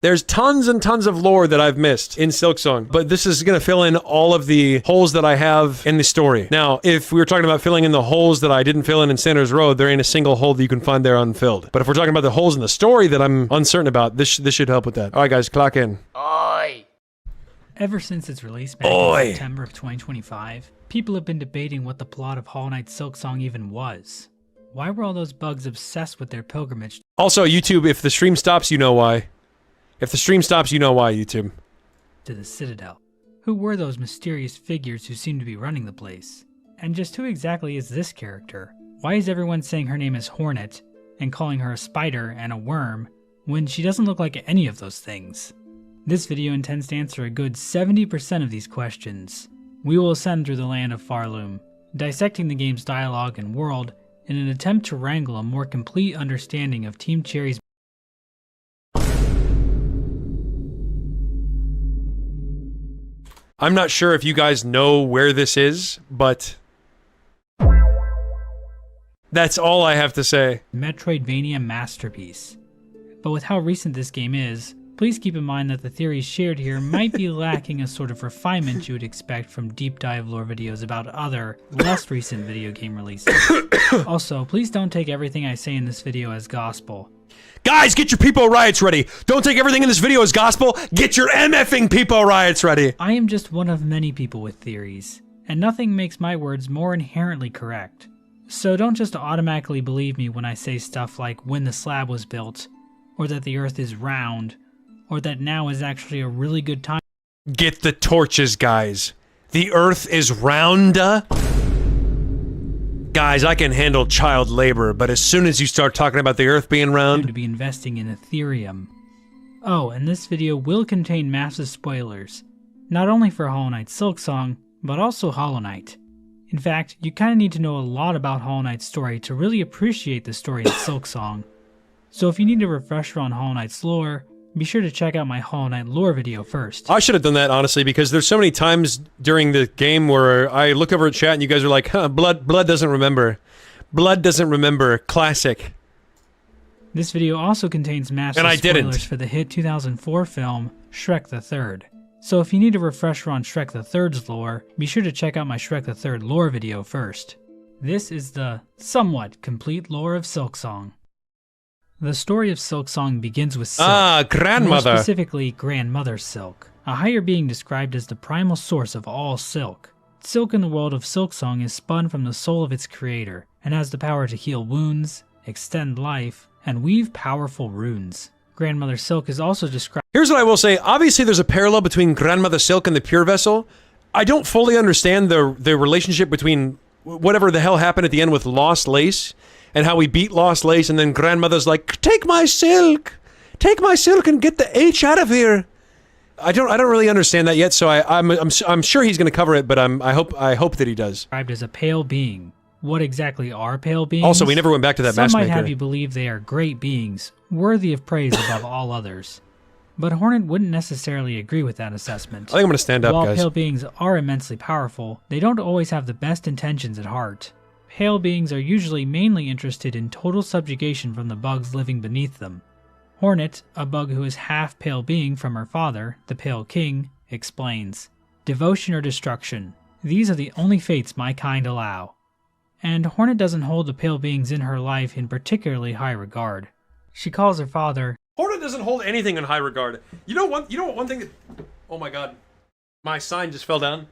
There's tons and tons of lore that I've missed in Silksong, but this is going to fill in all of the holes that I have in the story. Now, if we were talking about filling in the holes that I didn't fill in Sanders Road, there ain't a single hole that you can find there unfilled. But if we're talking about the holes in the story that I'm uncertain about, this should help with that. All right, guys, clock in. Oi! Ever since its release back in September of 2025, people have been debating what the plot of Hollow Knight Silksong even was. Why were all those bugs obsessed with their pilgrimage? Also, YouTube, if the stream stops, you know why. If the stream stops, you know why, YouTube. To the Citadel. Who were those mysterious figures who seem to be running the place? And just who exactly is this character? Why is everyone saying her name is Hornet and calling her a spider and a worm when she doesn't look like any of those things? This video intends to answer a good 70% of these questions. We will ascend through the land of Farloom, dissecting the game's dialogue and world in an attempt to wrangle a more complete understanding of Team Cherry's. I'm not sure if you guys know where this is, but that's all I have to say. Metroidvania masterpiece. But with how recent this game is, please keep in mind that the theories shared here might be lacking a sort of refinement you would expect from deep dive lore videos about other, less recent video game releases. Also, please don't take everything I say in this video as gospel. Guys, get your Peepo riots ready! Don't take everything in this video as gospel, get your MFing Peepo riots ready! I am just one of many people with theories, and nothing makes my words more inherently correct. So don't just automatically believe me when I say stuff like when the slab was built, or that the earth is round, or that now is actually a really good time. Get the torches, guys. The earth is rounda? Guys, I can handle child labor, but as soon as you start talking about the earth being round... to be investing in Ethereum. Oh, and this video will contain massive spoilers, not only for Hollow Knight Silksong, but also Hollow Knight. In fact, you kinda need to know a lot about Hollow Knight's story to really appreciate the story in Silksong. So if you need a refresher on Hollow Knight's lore, be sure to check out my Hollow Knight lore video first. I should have done that, honestly, because there's so many times during the game where I look over at chat and you guys are like, huh, blood doesn't remember. Blood doesn't remember. Classic. This video also contains massive spoilers for the hit 2004 film, Shrek the Third. So if you need a refresher on Shrek the Third's lore, be sure to check out my Shrek the Third lore video first. This is the somewhat complete lore of Silksong. The story of Silksong begins with Silk, grandmother. More specifically, Grandmother Silk, a higher being described as the primal source of all silk. Silk in the world of Silksong is spun from the soul of its creator, and has the power to heal wounds, extend life, and weave powerful runes. Grandmother Silk is also described— Here's what I will say. Obviously, there's a parallel between Grandmother Silk and the Pure Vessel. I don't fully understand the relationship between whatever the hell happened at the end with Lost Lace, and how we beat Lost Lace, and then Grandmother's like, take my silk and get the H out of here. I don't really understand that yet, so I'm sure he's gonna cover it, but I hope that he does. Described as a pale being. What exactly are pale beings? Also, we never went back to that matchmaker. Some might have you believe they are great beings, worthy of praise above all others. But Hornet wouldn't necessarily agree with that assessment. I think I'm gonna stand up, guys. While pale beings are immensely powerful, they don't always have the best intentions at heart. Pale beings are usually mainly interested in total subjugation from the bugs living beneath them. Hornet, a bug who is half pale being from her father, the Pale King, explains, devotion or destruction. These are the only fates my kind allow. And Hornet doesn't hold the pale beings in her life in particularly high regard. She calls her father— Hornet doesn't hold anything in high regard. You know what one thing that— oh my god. My sign just fell down.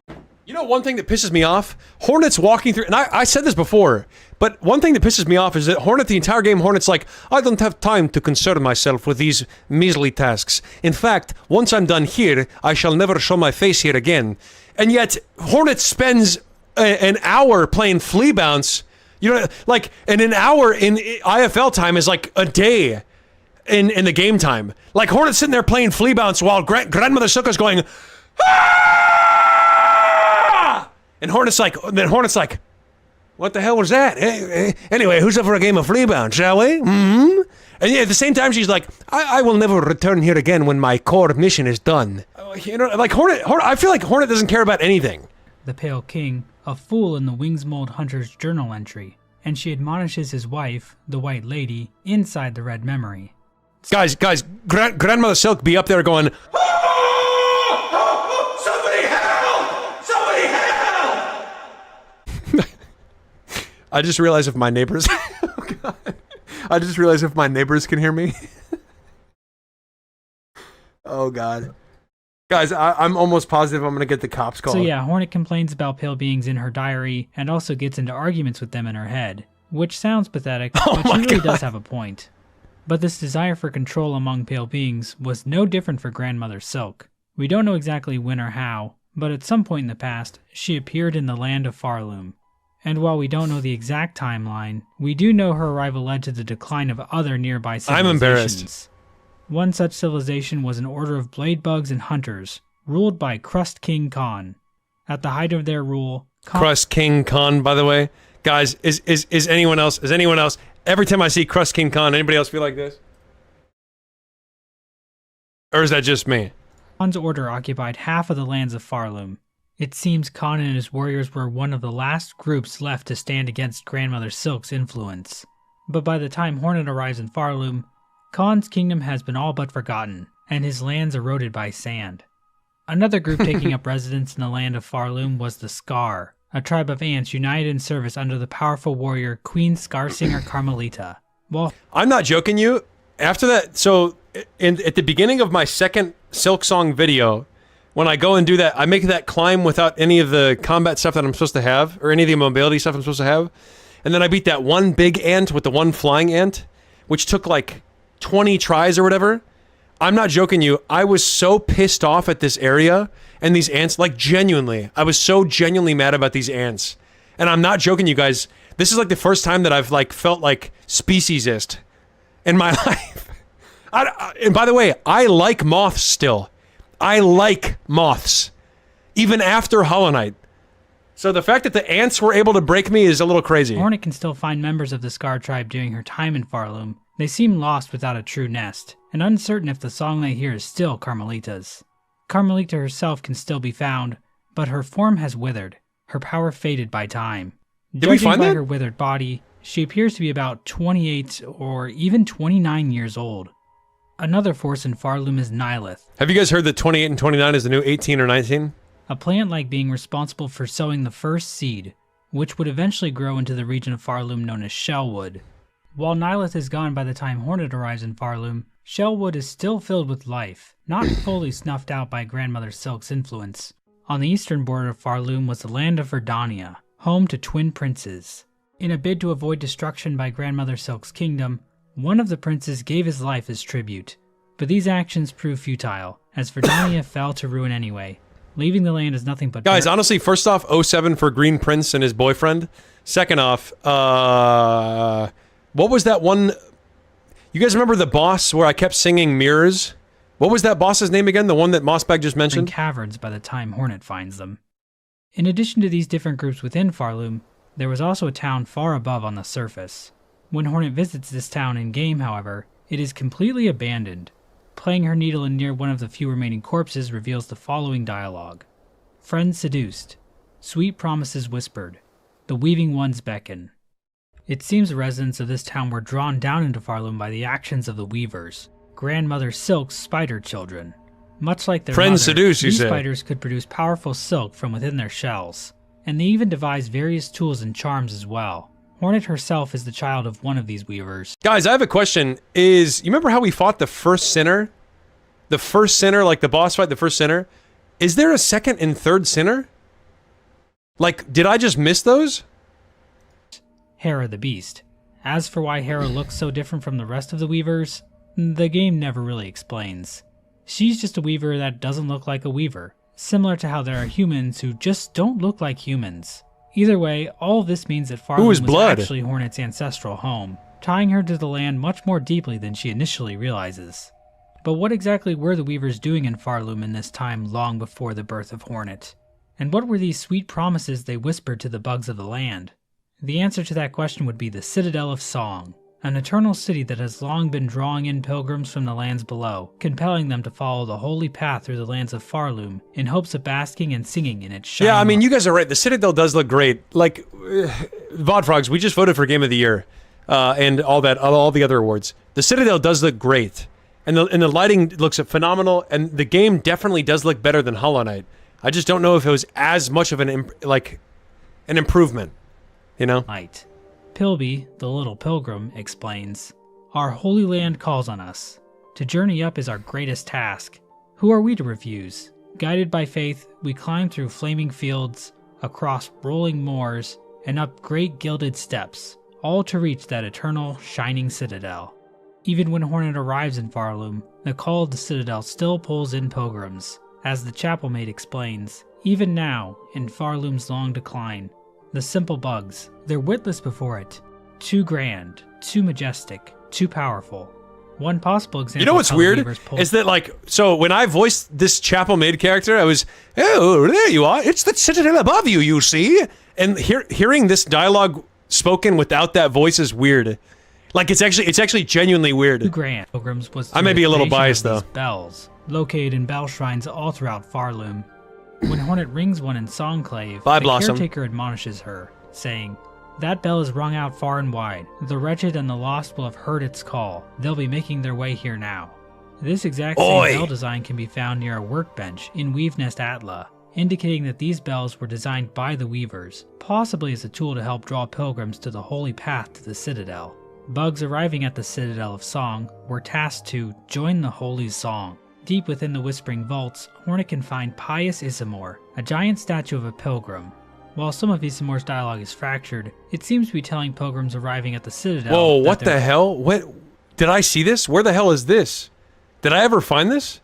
You know one thing that pisses me off? Hornet's walking through— and I said this before, but one thing that pisses me off is that Hornet, the entire game, Hornet's like, I don't have time to concern myself with these measly tasks. In fact, once I'm done here, I shall never show my face here again. And yet, Hornet spends an hour playing Flea Bounce, you know, like, and an hour in IFL time is like a day in the game time. Like, Hornet's sitting there playing Flea Bounce while Grandmother Silka's going, ah! And Hornet's like, what the hell was that? Anyway, who's up for a game of Flea Bounce, shall we? Mm-hmm. And yeah, at the same time, she's like, I will never return here again when my core mission is done. You know, like, Hornet, I feel like Hornet doesn't care about anything. The Pale King, a fool in the Wingsmold Hunter's journal entry, and she admonishes his wife, the White Lady, inside the Red Memory. Guys, Grandmother Silk be up there going, somebody help! Somebody help! I just realized if my neighbors, oh God. I just realized if my neighbors can hear me. Oh God. Guys, I'm almost positive I'm gonna get the cops called. So yeah, Hornet complains about pale beings in her diary and also gets into arguments with them in her head, which sounds pathetic, but she really does have a point. But this desire for control among pale beings was no different for Grandmother Silk. We don't know exactly when or how, but at some point in the past, she appeared in the land of Farloom. And while we don't know the exact timeline, we do know her arrival led to the decline of other nearby civilizations. I'm embarrassed. One such civilization was an order of blade bugs and hunters, ruled by Crust King Khan. At the height of their rule, Crust King Khan, by the way. Guys, is anyone else, every time I see Crust King Khan, anybody else feel like this? Or is that just me? Khan's order occupied half of the lands of Farloom. It seems Khan and his warriors were one of the last groups left to stand against Grandmother Silk's influence. But by the time Hornet arrives in Farloom, Khan's kingdom has been all but forgotten, and his lands eroded by sand. Another group taking up residence in the land of Farloom was the Scar, a tribe of ants united in service under the powerful warrior Queen Scarsinger Carmelita. Well, I'm not joking you. After that, so at the beginning of my second Silksong video, when I go and do that, I make that climb without any of the combat stuff that I'm supposed to have, or any of the mobility stuff I'm supposed to have. And then I beat that one big ant with the one flying ant, which took like 20 tries or whatever. I'm not joking you. I was so pissed off at this area and these ants, like genuinely. I was so genuinely mad about these ants. And I'm not joking you guys. This is like the first time that I've like felt like speciesist in my life. And by the way, I like moths still. I like moths. Even after Hollow Knight. So the fact that the ants were able to break me is a little crazy. Hornet can still find members of the Scar tribe during her time in Farloom. They seem lost without a true nest, and uncertain if the song they hear is still Carmelita's. Carmelita herself can still be found, but her form has withered, her power faded by time. Did we find by that? her withered body, she appears to be about 28 or even 29 years old. Another force in Farloom is Nihilith. Have you guys heard that 28 and 29 is the new 18 or 19? A plant-like being responsible for sowing the first seed, which would eventually grow into the region of Farloom known as Shellwood. While Nihilith is gone by the time Hornet arrives in Farloom, Shellwood is still filled with life, not fully snuffed out by Grandmother Silk's influence. On the eastern border of Farloom was the land of Verdania, home to twin princes. In a bid to avoid destruction by Grandmother Silk's kingdom, one of the princes gave his life as tribute, but these actions proved futile, as Verdania fell to ruin anyway, leaving the land as nothing but Guys, dirt. honestly, first off, 07 for Green Prince and his boyfriend. Second off, what was that one? You guys remember the boss where I kept singing Mirrors? What was that boss's name again? The one that Mossbag just in mentioned? caverns by the time Hornet finds them. In addition to these different groups within Farloom, there was also a town far above on the surface. When Hornet visits this town in-game, however, it is completely abandoned. Playing her needle in near one of the few remaining corpses reveals the following dialogue. Friends seduced. Sweet promises whispered. The weaving ones beckon. It seems the residents of this town were drawn down into Farloom by the actions of the weavers, Grandmother Silk's spider children. Much like their Friends mother, seduce, you these say? spiders could produce powerful silk from within their shells, and they even devised various tools and charms as well. Hornet herself is the child of one of these weavers. Guys, I have a question. You remember how we fought the first sinner? The first sinner, like the boss fight, the first sinner? Is there a second and third sinner? Like, did I just miss those? Hera the Beast. As for why Hera looks so different from the rest of the weavers, the game never really explains. She's just a weaver that doesn't look like a weaver, similar to how there are humans who just don't look like humans. Either way, all of this means that Farloom was blood? actually Hornet's ancestral home, tying her to the land much more deeply than she initially realizes. But what exactly were the weavers doing in Farloom in this time long before the birth of Hornet? And what were these sweet promises they whispered to the bugs of the land? The answer to that question would be the Citadel of Song, an eternal city that has long been drawing in pilgrims from the lands below, compelling them to follow the holy path through the lands of Farloom in hopes of basking and singing in its shining. Yeah, I mean, you guys are right. The Citadel does look great. Like, Vodfrogs, we just voted for Game of the Year, and all the other awards. The Citadel does look great. and the lighting looks phenomenal, and the game definitely does look better than Hollow Knight. I just don't know if it was as much of an improvement, you know? Light. Pilby, the little pilgrim, explains, "Our holy land calls on us. To journey up is our greatest task. Who are we to refuse? Guided by faith, we climb through flaming fields, across rolling moors, and up great gilded steps, all to reach that eternal, shining citadel." Even when Hornet arrives in Farloom, the call of the citadel still pulls in pilgrims. As the chapel maid explains, even now, in Farloom's long decline, the simple bugs, they're witless before it. Too grand, too majestic, too powerful. One possible example. You know what's weird is that, like, so when I voiced this chapel maid character, I was, oh, there you are. It's the citadel above you, you see. And hearing this dialogue spoken without that voice is weird. Like, it's actually genuinely weird. Too grand. Pilgrims was I may be a little biased though. Bells located in bell shrines all throughout Farloom. When Hornet rings one in Songclave, Bye, the Blossom. caretaker admonishes her, saying, "That bell is rung out far and wide. The wretched and the lost will have heard its call. They'll be making their way here now." This exact same bell design can be found near a workbench in Weavenest Atla, indicating that these bells were designed by the weavers, possibly as a tool to help draw pilgrims to the holy path to the Citadel. Bugs arriving at the Citadel of Song were tasked to join the holy song. Deep within the Whispering Vaults, Hornet can find Pious Isamor, a giant statue of a pilgrim. While some of Isamor's dialogue is fractured, it seems to be telling pilgrims arriving at the Citadel. Whoa, what the hell? What? Did I see this? Where the hell is this? Did I ever find this?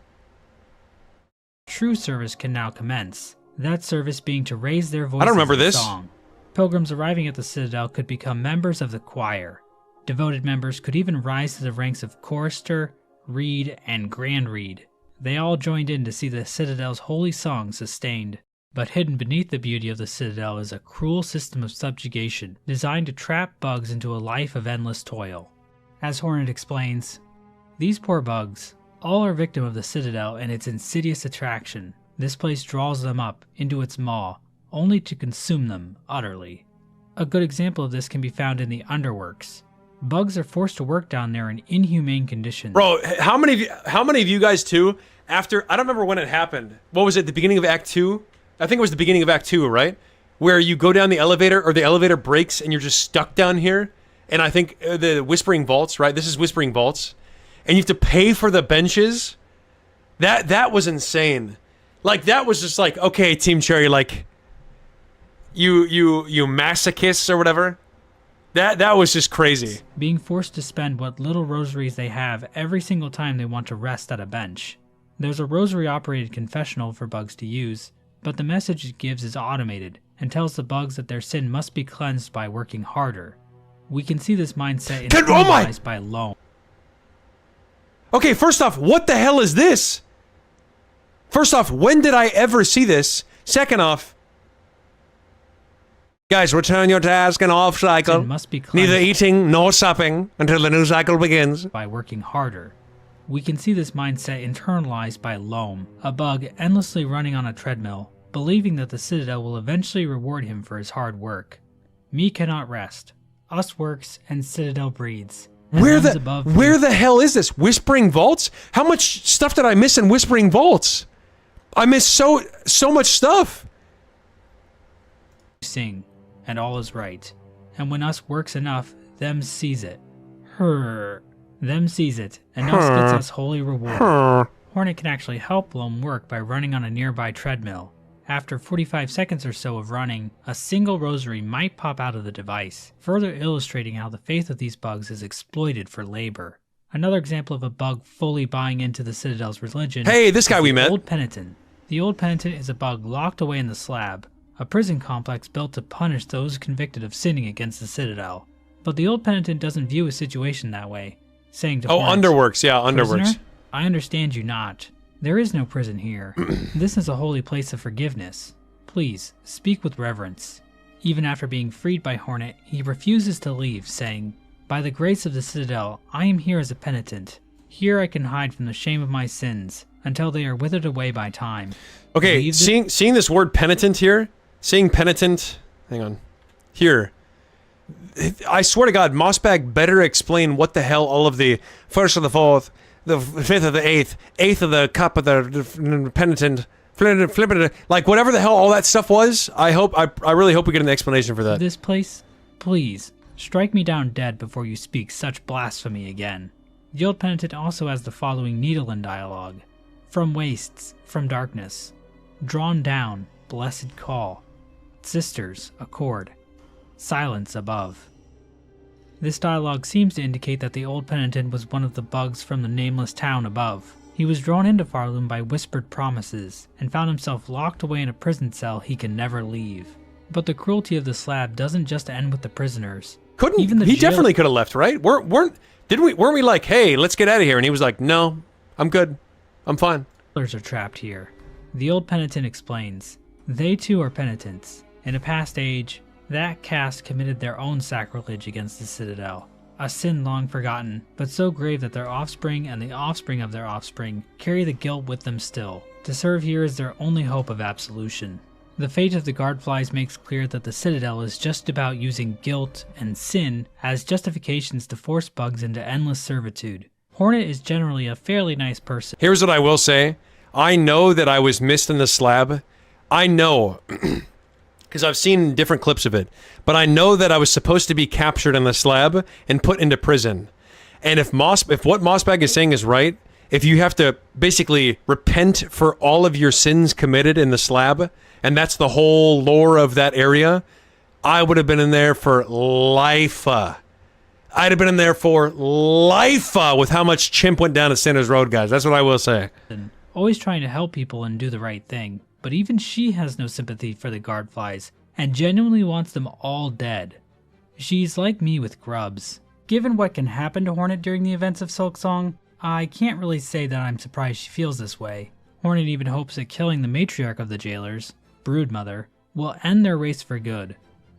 True service can now commence. That service being to raise their voices I don't remember in this. song. Pilgrims arriving at the Citadel could become members of the choir. Devoted members could even rise to the ranks of chorister, reed, and grand reed. They all joined in to see the Citadel's holy song sustained. But hidden beneath the beauty of the Citadel is a cruel system of subjugation designed to trap bugs into a life of endless toil. As Hornet explains, "These poor bugs, all are victim of the Citadel and its insidious attraction. This place draws them up into its maw, only to consume them utterly." A good example of this can be found in the Underworks. Bugs are forced to work down there in inhumane conditions. Bro, how many of you guys too, after, I don't remember when it happened. What was it, the beginning of Act 2? I think it was the beginning of Act 2, right? Where you go down the elevator, or the elevator breaks, and you're just stuck down here. And I think the Whispering Vaults, right? This is Whispering Vaults. And you have to pay for the benches. That was insane. Like, that was just like, okay, Team Cherry, like, you masochists or whatever. That was just crazy. Being forced to spend what little rosaries they have every single time they want to rest at a bench. There's a rosary-operated confessional for bugs to use, but the message it gives is automated and tells the bugs that their sin must be cleansed by working harder. We can see this mindset internalized by Loam. Okay, first off, what the hell is this? First off, when did I ever see this? Second off, guys, return your task and off cycle. Must be neither eating nor supping until the new cycle begins. By working harder. We can see this mindset internalized by Loam, a bug endlessly running on a treadmill, believing that the Citadel will eventually reward him for his hard work. Me cannot rest. Us works and Citadel breeds. Where the hell is this? Whispering Vaults? How much stuff did I miss in Whispering Vaults? I missed so much stuff. Sing, and all is right. And when us works enough, them sees it. Them sees it, and us gets us holy reward. Hornet can actually help Loam work by running on a nearby treadmill. After 45 seconds or so of running, a single rosary might pop out of the device, further illustrating how the faith of these bugs is exploited for labor. Another example of a bug fully buying into the Citadel's religion. Hey, this guy we met. Old Penitent. The Old Penitent is a bug locked away in the slab, a prison complex built to punish those convicted of sinning against the Citadel. But the Old Penitent doesn't view a situation that way, saying to Hornet, Underworks, yeah, Underworks. "Prisoner, I understand you not. There is no prison here. This is a holy place of forgiveness. Please, speak with reverence." Even after being freed by Hornet, he refuses to leave, saying, "By the grace of the Citadel, I am here as a penitent. Here I can hide from the shame of my sins, until they are withered away by time." Okay, seeing this word penitent here, seeing penitent, hang on, here. I swear to God, Mossbag better explain what the hell all of the first of the fourth, the fifth of the eighth of the cup of the penitent, like whatever the hell all that stuff was. I really hope we get an explanation for that. This place, please, strike me down dead before you speak such blasphemy again. The old penitent also has the following Needlein dialogue. From wastes, from darkness, drawn down, blessed call. Sisters, accord. Silence above. This dialogue seems to indicate that the old penitent was one of the bugs from the nameless town above. He was drawn into Farloom by whispered promises, and found himself locked away in a prison cell he can never leave. But the cruelty of the slab doesn't just end with the prisoners. He definitely could have left, right? Weren't we like, hey, let's get out of here? And he was like, no, I'm good. I'm fine. Jailers are trapped here. The old penitent explains. They too are penitents. In a past age, that caste committed their own sacrilege against the Citadel. A sin long forgotten, but so grave that their offspring and the offspring of their offspring carry the guilt with them still. To serve here is their only hope of absolution. The fate of the Guardflies makes clear that the Citadel is just about using guilt and sin as justifications to force bugs into endless servitude. Hornet is generally a fairly nice person. Here's what I will say. I know that I was missed in the slab. I know, because I've seen different clips of it, but I know that I was supposed to be captured in the slab and put into prison. And if what Mossbag is saying is right, if you have to basically repent for all of your sins committed in the slab, and that's the whole lore of that area, I would have been in there for life. I'd have been in there for life with how much chimp went down at Sinner's Road, guys. That's what I will say. Always trying to help people and do the right thing, but even she has no sympathy for the Guardflies and genuinely wants them all dead. She's like me with grubs. Given what can happen to Hornet during the events of Silksong, I can't really say that I'm surprised she feels this way. Hornet even hopes that killing the matriarch of the jailers, Broodmother, will end their race for good.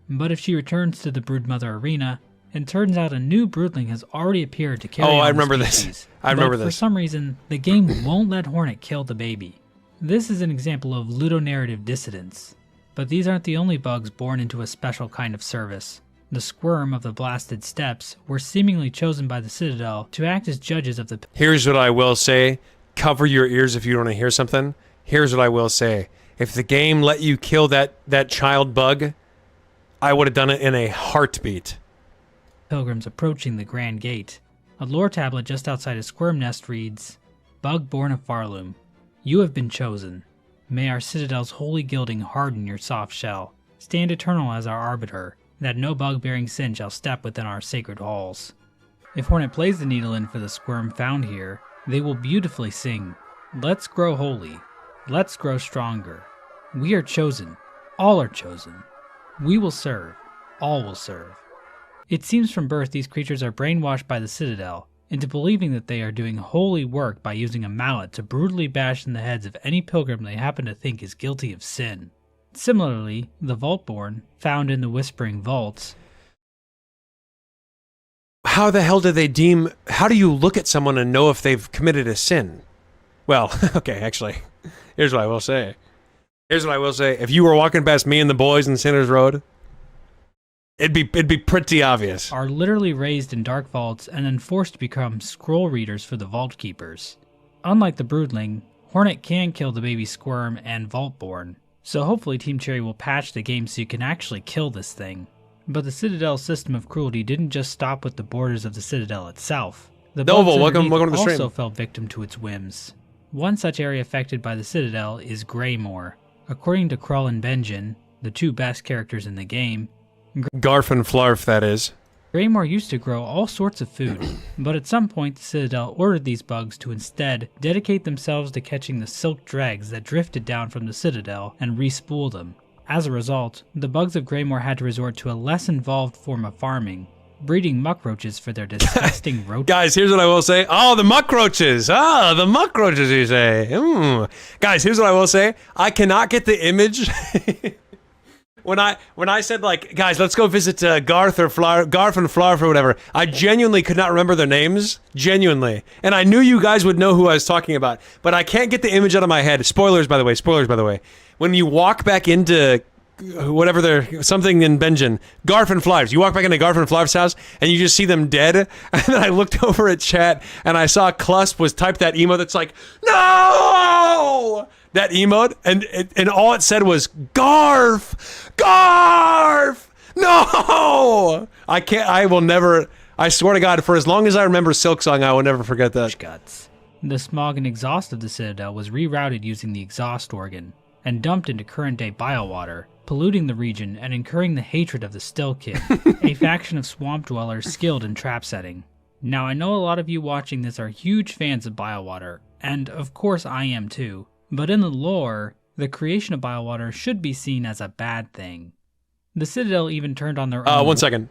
But if she returns to the Broodmother arena, it turns out a new broodling has already appeared to carry on I remember the species. this. I remember but this. For some reason, the game won't let Hornet kill the baby. This is an example of ludonarrative dissidence. But these aren't the only bugs born into a special kind of service. The Squirm of the Blasted Steppes were seemingly chosen by the Citadel to act as judges of the... Here's what I will say. Cover your ears if you want to hear something. Here's what I will say. If the game let you kill that child bug, I would have done it in a heartbeat. Pilgrims approaching the Grand Gate. A lore tablet just outside a squirm nest reads, Bug born of Farloom, you have been chosen. May our Citadel's holy gilding harden your soft shell. Stand eternal as our arbiter, that no bug-bearing sin shall step within our sacred halls. If Hornet plays the needle in for the squirm found here, they will beautifully sing, Let's grow holy. Let's grow stronger. We are chosen. All are chosen. We will serve. All will serve. It seems from birth these creatures are brainwashed by the Citadel into believing that they are doing holy work by using a mallet to brutally bash in the heads of any pilgrim they happen to think is guilty of sin. Similarly, the Vaultborn, found in the Whispering Vaults... How the hell do they deem... How do you look at someone and know if they've committed a sin? Well, okay, actually, here's what I will say. If you were walking past me and the boys in Sinner's Road, it'd be pretty obvious. Are literally raised in dark vaults and then forced to become scroll readers for the Vault Keepers. Unlike the Broodling, Hornet can kill the baby Squirm and Vaultborn, so hopefully Team Cherry will patch the game so you can actually kill this thing. But the Citadel's system of cruelty didn't just stop with the borders of the Citadel itself. The bugs welcome to the stream. also fell victim to its whims. One such area affected by the Citadel is Greymoor. According to Krull and Benjen, the two best characters in the game, Garf and Flarf, that is. Greymoor used to grow all sorts of food, but at some point the Citadel ordered these bugs to instead dedicate themselves to catching the silk dregs that drifted down from the Citadel and re-spool them. As a result, the bugs of Greymoor had to resort to a less involved form of farming, breeding muckroaches for their disgusting roaches. Guys, here's what I will say. Oh, the muckroaches. Ah, the muckroaches, you say. Guys, here's what I will say. I cannot get the image... When I said, like, guys, let's go visit Garf and Flarf or whatever, I genuinely could not remember their names. Genuinely. And I knew you guys would know who I was talking about. But I can't get the image out of my head. Spoilers, by the way. When you walk back into whatever they're, something in Benjamin. Garf and Flives. You walk back into Garf and Flives' house, and you just see them dead. And then I looked over at chat, and I saw Clusp was typed that emote that's like, no! That emote, and all it said was, Garf! Garf! No! I will never, I swear to God, for as long as I remember Silksong, I will never forget that. Guts. The smog and exhaust of the Citadel was rerouted using the exhaust organ, and dumped into current-day biowater, polluting the region and incurring the hatred of the Still Kid, a faction of swamp dwellers skilled in trap setting. Now, I know a lot of you watching this are huge fans of biowater, and of course I am too, but in the lore, the creation of biowater should be seen as a bad thing. The Citadel even turned on their own... One second.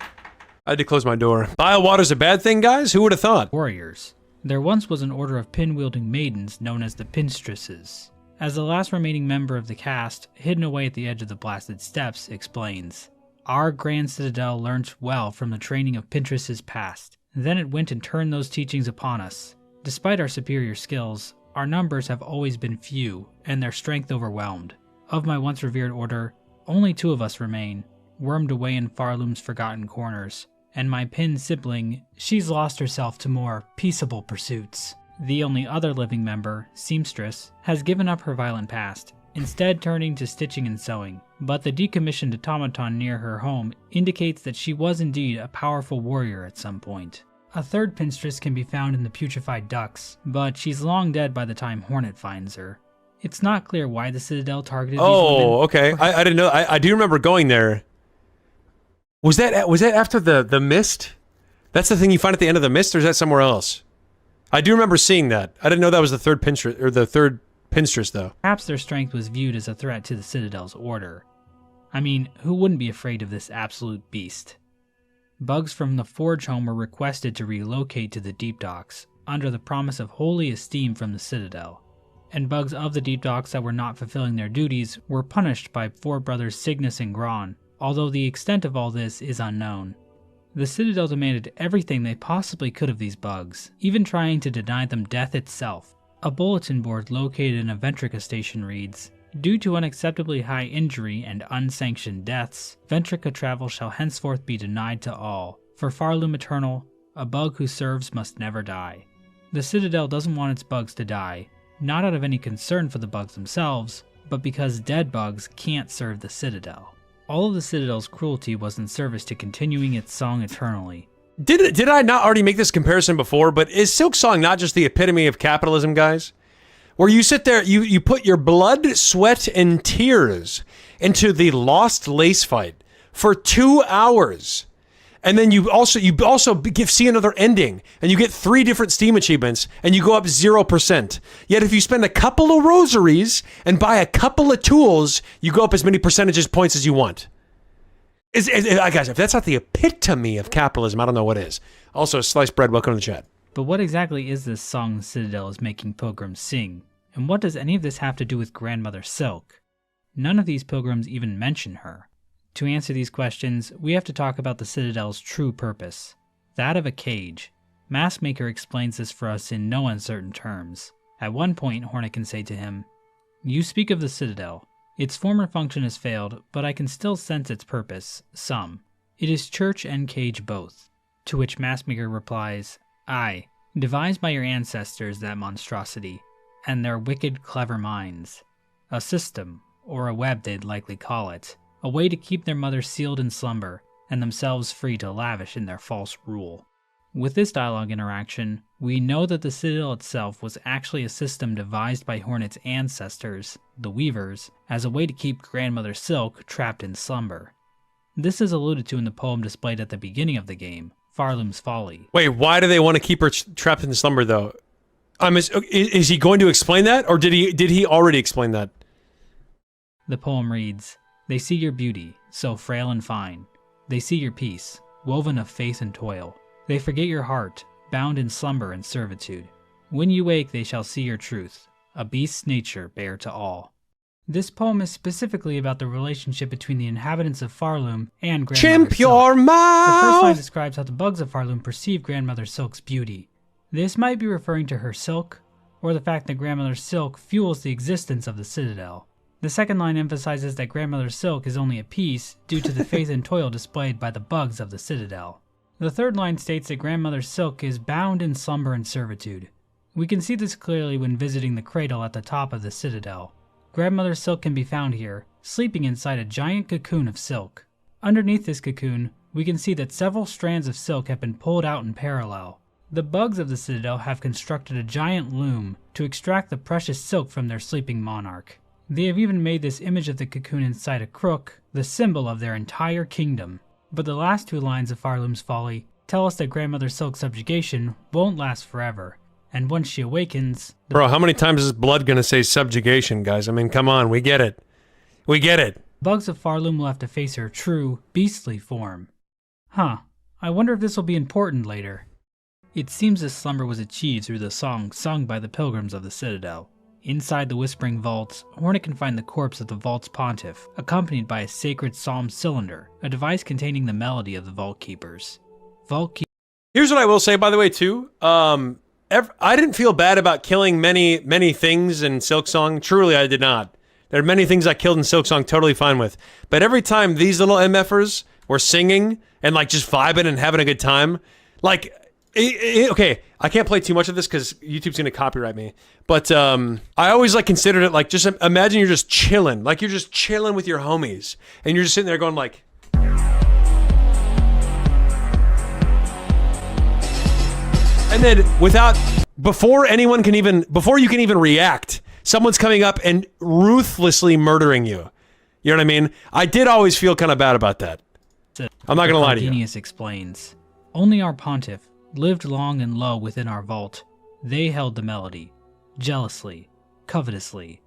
I had to close my door. Biowater's a bad thing, guys? Who would have thought? ...warriors. There once was an order of pin-wielding maidens known as the Pinstresses. As the last remaining member of the cast, hidden away at the edge of the blasted steppes, explains, "Our Grand Citadel learnt well from the training of Pinstresses past. Then it went and turned those teachings upon us. Despite our superior skills, our numbers have always been few, and their strength overwhelmed. Of my once revered order, only 2 of us remain, wormed away in Farloom's forgotten corners, and my Pin sibling, she's lost herself to more peaceable pursuits. The only other living member, Seamstress, has given up her violent past, instead turning to stitching and sewing, but the decommissioned automaton near her home indicates that she was indeed a powerful warrior at some point. A third Pinstress can be found in the putrefied ducts, but she's long dead by the time Hornet finds her. It's not clear why the Citadel targeted these women. Oh, okay. I didn't know. I do remember going there. Was that after the mist? That's the thing you find at the end of the mist, or is that somewhere else? I do remember seeing that. I didn't know that was the third Pinstress, or the third Pinstress, though. Perhaps their strength was viewed as a threat to the Citadel's order. I mean, who wouldn't be afraid of this absolute beast? Bugs from the Forge home were requested to relocate to the Deep Docks, under the promise of holy esteem from the Citadel. And bugs of the Deep Docks that were not fulfilling their duties were punished by 4 brothers Cygnus and Gron, although the extent of all this is unknown. The Citadel demanded everything they possibly could of these bugs, even trying to deny them death itself. A bulletin board located in a Ventrica station reads, "Due to unacceptably high injury and unsanctioned deaths, Ventrica travel shall henceforth be denied to all. For Farloom Eternal, a bug who serves must never die." The Citadel doesn't want its bugs to die, not out of any concern for the bugs themselves, but because dead bugs can't serve the Citadel. All of the Citadel's cruelty was in service to continuing its song eternally. Did I not already make this comparison before? But is Silksong not just the epitome of capitalism, guys? Where you sit there, you put your blood, sweat, and tears into the Lost Lace fight for 2 hours. And then you also see another ending, and you get 3 different Steam achievements, and you go up 0%. Yet if you spend a couple of rosaries and buy a couple of tools, you go up as many percentages points as you want. Guys, if that's not the epitome of capitalism, I don't know what is. Also, Sliced Bread, welcome to the chat. But what exactly is this song the Citadel is making pilgrims sing? And what does any of this have to do with Grandmother Silk? None of these pilgrims even mention her. To answer these questions, we have to talk about the Citadel's true purpose, that of a cage. Maskmaker explains this for us in no uncertain terms. At one point, Hornet can say to him, "You speak of the Citadel. Its former function has failed, but I can still sense its purpose, some. It is church and cage both." To which Maskmaker replies, "Aye, devised by your ancestors that monstrosity, and their wicked clever minds. A system, or a web they'd likely call it. A way to keep their mother sealed in slumber, and themselves free to lavish in their false rule." With this dialogue interaction, we know that the Citadel itself was actually a system devised by Hornet's ancestors, the Weavers, as a way to keep Grandmother Silk trapped in slumber. This is alluded to in the poem displayed at the beginning of the game, Farloom's Folly. Wait, why do they want to keep her trapped in slumber, though? Is he going to explain that, or did he already explain that? The poem reads, "They see your beauty, so frail and fine. They see your peace, woven of faith and toil. They forget your heart, bound in slumber and servitude. When you wake, they shall see your truth, a beast's nature bare to all." This poem is specifically about the relationship between the inhabitants of Farloom and Grandmother Chimp Silk. your mouth! The first line describes how the bugs of Farloom perceive Grandmother Silk's beauty. This might be referring to her silk, or the fact that Grandmother Silk fuels the existence of the Citadel. The second line emphasizes that Grandmother Silk is only a piece due to the faith and toil displayed by the bugs of the Citadel. The third line states that Grandmother Silk is bound in slumber and servitude. We can see this clearly when visiting the cradle at the top of the Citadel. Grandmother Silk can be found here, sleeping inside a giant cocoon of silk. Underneath this cocoon, we can see that several strands of silk have been pulled out in parallel. The bugs of the Citadel have constructed a giant loom to extract the precious silk from their sleeping monarch. They have even made this image of the cocoon inside a crook the symbol of their entire kingdom. But the last two lines of Farloom's Folly tell us that Grandmother Silk's subjugation won't last forever, and once she awakens... Bro, how many times is Blood gonna say subjugation, guys? I mean, come on, we get it. We get it. Bugs of Farloom will have to face her true, beastly form. Huh, I wonder if this will be important later. It seems this slumber was achieved through the song sung by the pilgrims of the Citadel. Inside the Whispering Vaults, Hornet can find the corpse of the Vault's pontiff, accompanied by a sacred psalm cylinder, a device containing the melody of the Vault Keepers. Here's what I will say, by the way, too. I didn't feel bad about killing many things in Silksong. Truly, I did not. There are many things I killed in Silksong totally fine with. But every time these little MFers were singing and like just vibing and having a good time, like... okay, I can't play too much of this because YouTube's gonna copyright me. But I always like considered it like, just imagine you're just chilling, like you're just chilling with your homies, and you're just sitting there going like, and then before you can even react, someone's coming up and ruthlessly murdering you. You know what I mean? I did always feel kind of bad about that. I'm not gonna lie to you. Genius explains, only our pontiff lived long and low within our vault. They held the melody, jealously, covetously,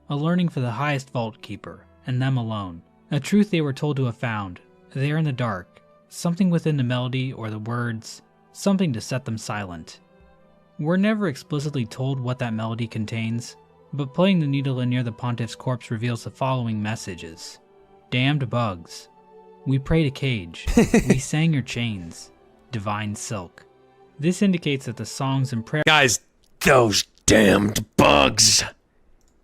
a learning for the highest vault keeper, and them alone. A truth they were told to have found, there in the dark, something within the melody or the words, something to set them silent. We're never explicitly told what that melody contains, but playing the needle in near the pontiff's corpse reveals the following messages. Damned bugs. We prayed a cage. We sang your chains. Divine silk. This indicates that the songs and prayers... Guys, those damned bugs!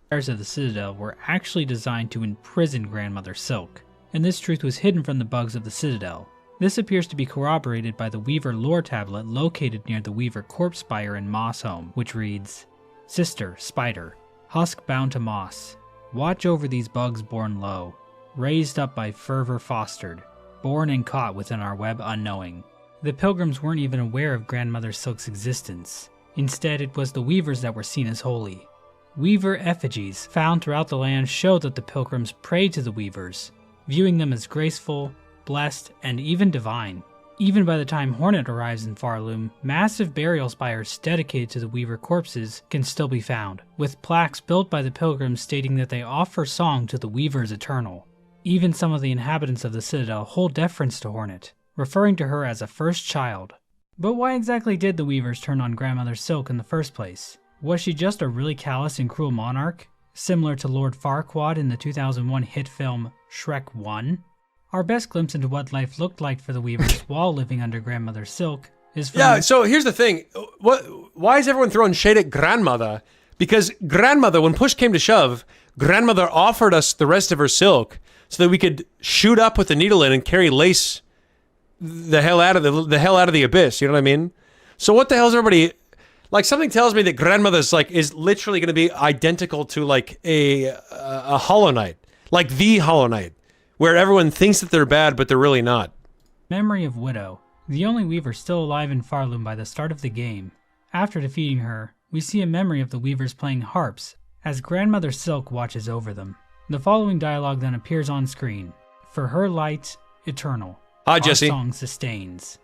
Prayers of the Citadel were actually designed to imprison Grandmother Silk, and this truth was hidden from the bugs of the Citadel. This appears to be corroborated by the Weaver lore tablet located near the Weaver corpse spire in Moss Home, which reads, Sister, Spider, husk bound to moss, watch over these bugs born low, raised up by fervor fostered, born and caught within our web unknowing. The pilgrims weren't even aware of Grandmother Silk's existence. Instead, it was the weavers that were seen as holy. Weaver effigies found throughout the land show that the pilgrims prayed to the weavers, viewing them as graceful, blessed, and even divine. Even by the time Hornet arrives in Farloom, massive burial spires dedicated to the weaver corpses can still be found, with plaques built by the pilgrims stating that they offer song to the weavers eternal. Even some of the inhabitants of the Citadel hold deference to Hornet, referring to her as a first child. But why exactly did the weavers turn on Grandmother Silk in the first place? Was she just a really callous and cruel monarch, similar to Lord Farquaad in the 2001 hit film Shrek 1? Our best glimpse into what life looked like for the weavers while living under Grandmother Silk is from... Yeah, so here's the thing. Why is everyone throwing shade at Grandmother? Because Grandmother, when push came to shove, Grandmother offered us the rest of her silk so that we could shoot up with the needle in and carry lace the hell out of the abyss, you know what I mean? So what the hell is everybody... Like, something tells me that Grandmother's, like, is literally going to be identical to, like, a Hollow Knight. Like, the Hollow Knight. Where everyone thinks that they're bad, but they're really not. Memory of Widow, the only weaver still alive in Farloom by the start of the game. After defeating her, we see a memory of the weavers playing harps as Grandmother Silk watches over them. The following dialogue then appears on screen. For her light, eternal. Hi, Jesse. Our song sustains.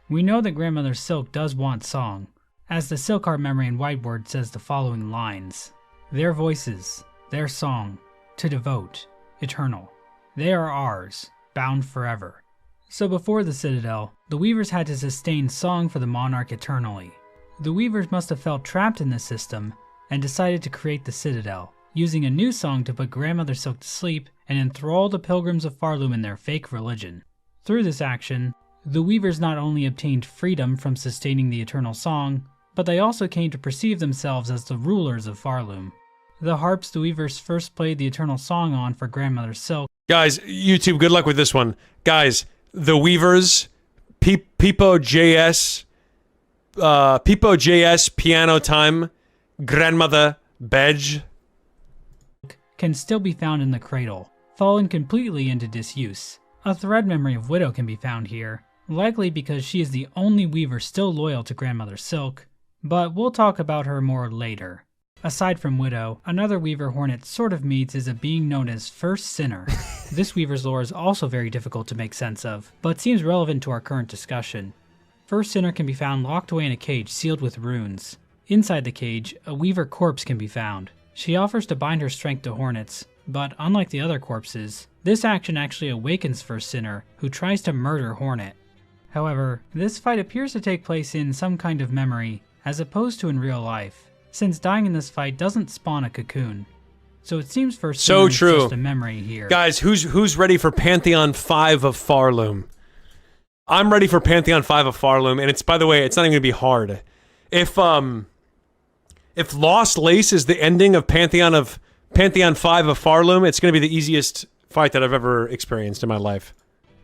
We know that Grandmother Silk does want song, as the Silkheart memory in Whiteward says the following lines. Their voices, their song, to devote, eternal. They are ours, bound forever. So before the Citadel, the weavers had to sustain song for the monarch eternally. The weavers must have felt trapped in this system and decided to create the Citadel, using a new song to put Grandmother Silk to sleep and enthrall the pilgrims of Farloom in their fake religion. Through this action, the weavers not only obtained freedom from sustaining the eternal song, but they also came to perceive themselves as the rulers of Farloom. The harps the weavers first played the Eternal Song on for Grandmother Silk. Guys, YouTube, good luck with this one. Guys, the weavers, Pipo.js, piano time, grandmother, bedge. Can still be found in the cradle, fallen completely into disuse. A thread memory of Widow can be found here, likely because she is the only weaver still loyal to Grandmother Silk, but we'll talk about her more later. Aside from Widow, another weaver Hornet sort of meets is a being known as First Sinner. This weaver's lore is also very difficult to make sense of, but seems relevant to our current discussion. First Sinner can be found locked away in a cage sealed with runes. Inside the cage, a weaver corpse can be found. She offers to bind her strength to Hornets, but unlike the other corpses, this action actually awakens First Sinner, who tries to murder Hornet. However, this fight appears to take place in some kind of memory, as opposed to in real life, since dying in this fight doesn't spawn a cocoon. So it seems First Sinner is just a memory here. Guys, who's ready for Pantheon 5 of Farloom? I'm ready for Pantheon 5 of Farloom, and it's, by the way, it's not even gonna be hard. If Lost Lace is the ending of Pantheon 5 of Farloom, it's gonna be the easiest fight that I've ever experienced in my life.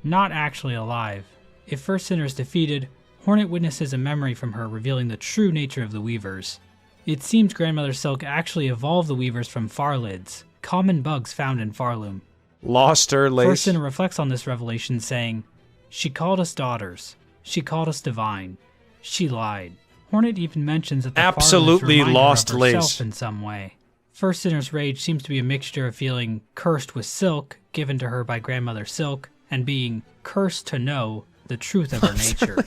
Not actually alive. If First Sinner is defeated, Hornet witnesses a memory from her revealing the true nature of the weavers. It seems Grandmother Silk actually evolved the weavers from farlids, common bugs found in Farloom. Lost her lace. First Sinner reflects on this revelation saying, "She called us daughters. She called us divine. She lied." Hornet even mentions that the absolutely lost her of herself lace in some way. First Sinner's rage seems to be a mixture of feeling cursed with silk given to her by Grandmother Silk and being cursed to know the truth of her nature.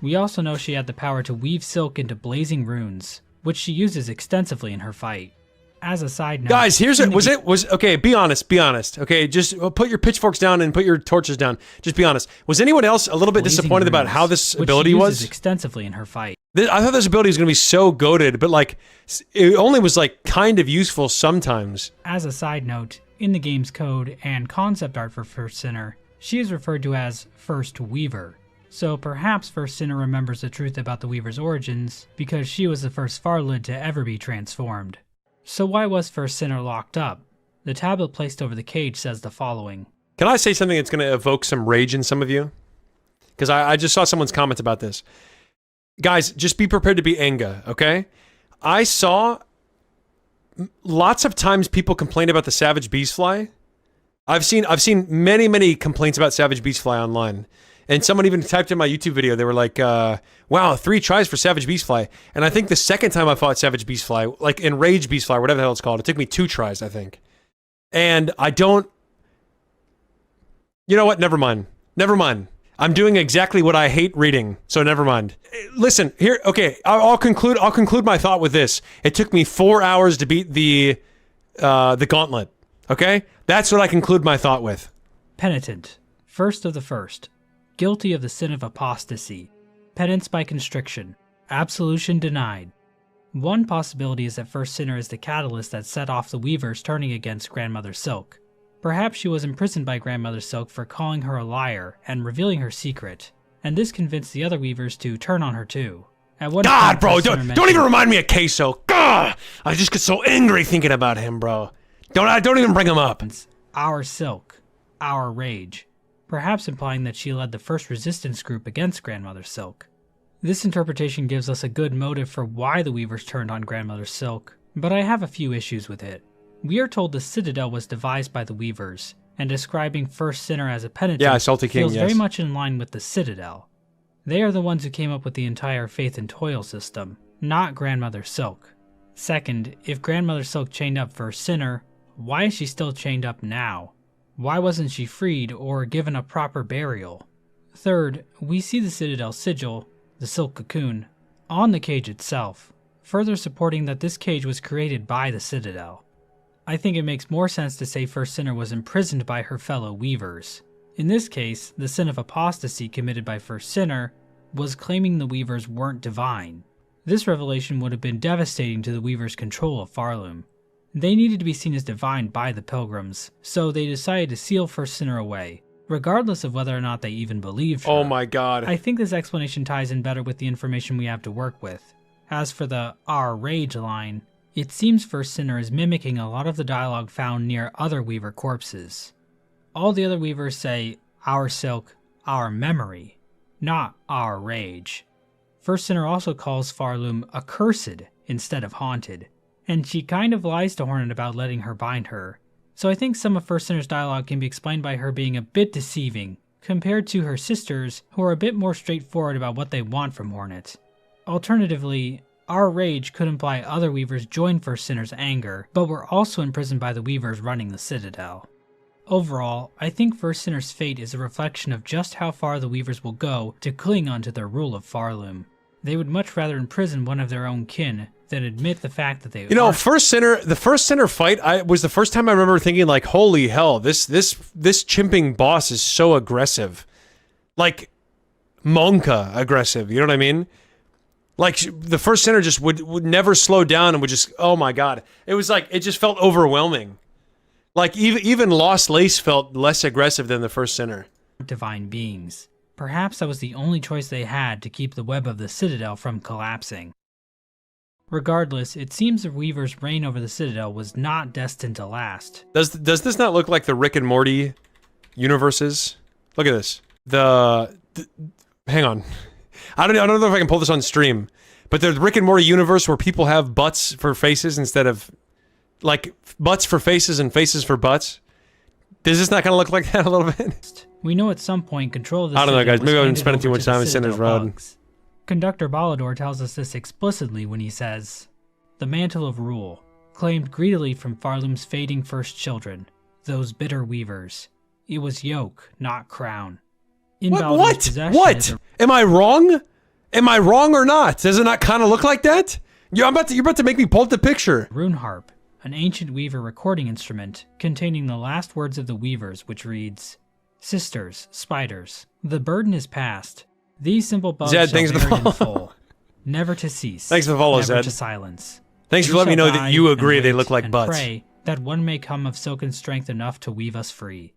We also know she had the power to weave silk into blazing runes, which she uses extensively in her fight. As a side note, guys, okay, be honest, okay, just put your pitchforks down and put your torches down. Just be honest. Was anyone else a little bit disappointed about how this ability was? Uses extensively in her fight. I thought this ability was going to be so goated, but like, it only was like kind of useful sometimes. As a side note, in the game's code and concept art for First Sinner, she is referred to as First Weaver. So perhaps First Sinner remembers the truth about the Weaver's origins, because she was the first Farlid to ever be transformed. So why was First Sinner locked up? The tablet placed over the cage says the following. Can I say something that's going to evoke some rage in some of you? Because I just saw someone's comment about this. Guys, just be prepared to be Enga, okay? I saw lots of times people complain about the Savage Beastfly. I've seen many complaints about Savage Beastfly online. And someone even typed in my YouTube video, they were like, wow, 3 tries for Savage Beastfly. And I think the second time I fought Savage Beastfly, like Enraged Beastfly, whatever the hell it's called, it took me 2 tries, I think. And I don't... You know what? Never mind. I'm doing exactly what I hate reading, so never mind. Listen, here, okay, I'll conclude my thought with this. It took me 4 hours to beat the gauntlet, okay? That's what I conclude my thought with. Penitent, first of the first. Guilty of the sin of apostasy, penance by constriction, absolution denied. One possibility is that First Sinner is the catalyst that set off the weavers turning against Grandmother Silk. Perhaps she was imprisoned by Grandmother Silk for calling her a liar and revealing her secret, and this convinced the other weavers to turn on her too. God, bro, don't even remind me of Queso. God, I just get so angry thinking about him, bro. Don't even bring him up. Our Silk, our rage. Perhaps implying that she led the first resistance group against Grandmother Silk. This interpretation gives us a good motive for why the weavers turned on Grandmother Silk, but I have a few issues with it. We are told the Citadel was devised by the weavers, and describing First Sinner as a penitent feels very much in line with the Citadel. They are the ones who came up with the entire Faith and Toil system, not Grandmother Silk. Second, if Grandmother Silk chained up First Sinner, why is she still chained up now? Why wasn't she freed or given a proper burial? Third, we see the Citadel sigil, the silk cocoon, on the cage itself, further supporting that this cage was created by the Citadel. I think it makes more sense to say First Sinner was imprisoned by her fellow weavers. In this case, the sin of apostasy committed by First Sinner was claiming the weavers weren't divine. This revelation would have been devastating to the weavers' control of Farloom. They needed to be seen as divine by the pilgrims, so they decided to seal First Sinner away, regardless of whether or not they even believed her. Oh my god. I think this explanation ties in better with the information we have to work with. As for the our rage line, It seems First Sinner is mimicking a lot of the dialogue found near other Weaver corpses. All the other Weavers say, "Our silk, our memory," not "our rage." First Sinner also calls Farloom accursed instead of haunted, and she kind of lies to Hornet about letting her bind her. So I think some of First Sinner's dialogue can be explained by her being a bit deceiving, compared to her sisters, who are a bit more straightforward about what they want from Hornet. Alternatively, our rage could imply other Weavers joined First Sinner's anger, but were also imprisoned by the Weavers running the Citadel. Overall, I think First Sinner's fate is a reflection of just how far the Weavers will go to cling onto their rule of Farloom. They would much rather imprison one of their own kin than admit the fact that they the First Sinner fight was the first time I remember thinking like, holy hell, this chimping boss is so aggressive. Like, Monka aggressive, you know what I mean? Like, the First Sinner just would never slow down and would just, oh my god. It was like, it just felt overwhelming. Like, even Lost Lace felt less aggressive than the First Sinner. Divine beings. Perhaps that was the only choice they had to keep the web of the Citadel from collapsing. Regardless, it seems the Weaver's reign over the Citadel was not destined to last. Does this not look like the Rick and Morty universes? Look at this. Hang on. I don't know if I can pull this on stream, but the Rick and Morty universe where people have butts for faces instead of, like, butts for faces and faces for butts. Does this not kind of look like that a little bit? We know at some point control of the I don't know, Citadel guys. Maybe I've been was spending handed too over much to the time in Sinner's Citadel Road. bugs. Conductor Balador tells us this explicitly when he says, "The mantle of rule, claimed greedily from Farloom's fading first children, those bitter weavers. It was yoke, not crown." In Balador's possession is a Am I wrong? Am I wrong or not? Does it not kind of look like that? You're about to make me pull up the picture. rune harp, an ancient weaver recording instrument containing the last words of the weavers, which reads, "Sisters, spiders, the burden is past. These simple bugs Zed, shall thanks for the bury in follow. full. Never to cease. Thanks for the follow, never Zed. to silence. Thanks for We letting me shall know that die you and agree they wait look like and butts. Pray that one may come of silken strength enough to weave us free."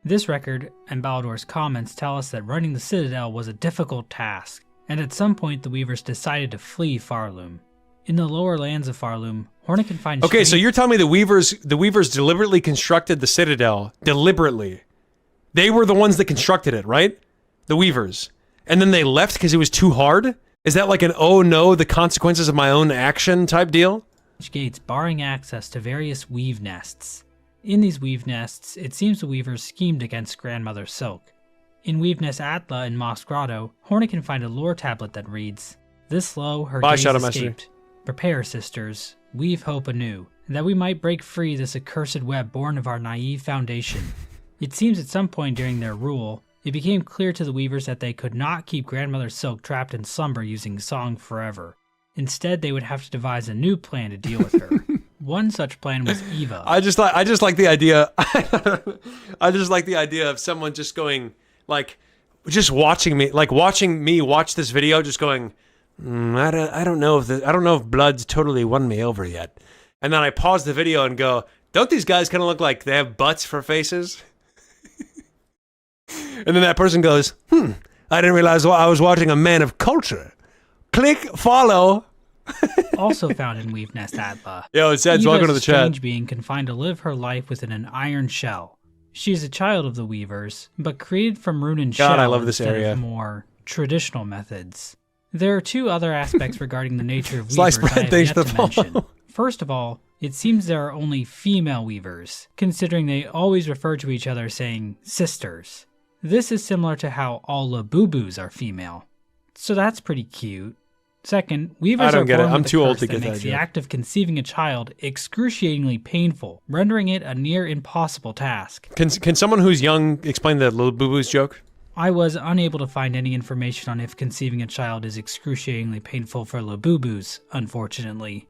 This record and Balador's comments tell us that running the Citadel was a difficult task, and at some point the Weavers decided to flee Farloom. In the lower lands of Farloom, Hornet can find Okay, so strange- you're telling me the Weavers deliberately constructed the Citadel deliberately. They were the ones that constructed it, right? The Weavers. And then they left because it was too hard? Is that like an oh no, the consequences of my own action type deal? gates barring access to various weave nests. In these weave nests, it seems the Weavers schemed against Grandmother Silk. In Weave Nest Atla in Moss Grotto, Hornet can find a lore tablet that reads, "This slow her Bye, days Shadow Master. escaped. Prepare, sisters, weave hope anew, that we might break free this accursed web born of our naive foundation." It seems at some point during their rule, it became clear to the Weavers that they could not keep Grandmother Silk trapped in slumber using song forever. Instead, they would have to devise a new plan to deal with her. One such plan was Eva. I just like the idea. I just like the idea of someone just going, like, just watching me watch this video, just going, I don't know if blood's totally won me over yet. And then I pause the video and go, don't these guys kind of look like they have butts for faces? And then that person goes, I didn't realize I was watching a man of culture. Click follow. Also found in Weave Nest Atla. Yo, it says welcome to the chat. Strange being confined to live her life within an iron shell. She is a child of the Weavers, but created from rune and shell God, I love this instead area. of more traditional methods. There are two other aspects regarding the nature of Slice Weavers I bread, have thanks yet for to the mention. follow. First of all, it seems there are only female Weavers, considering they always refer to each other saying sisters. This is similar to how all Labubus are female. So that's pretty cute. Second, Weavers I don't are get it. born I'm with a too old curse to that get that makes the joke. act of conceiving a child excruciatingly painful, rendering it a near impossible task. Can someone who's young explain the little boo-boos joke? I was unable to find any information on if conceiving a child is excruciatingly painful for Labubus, unfortunately.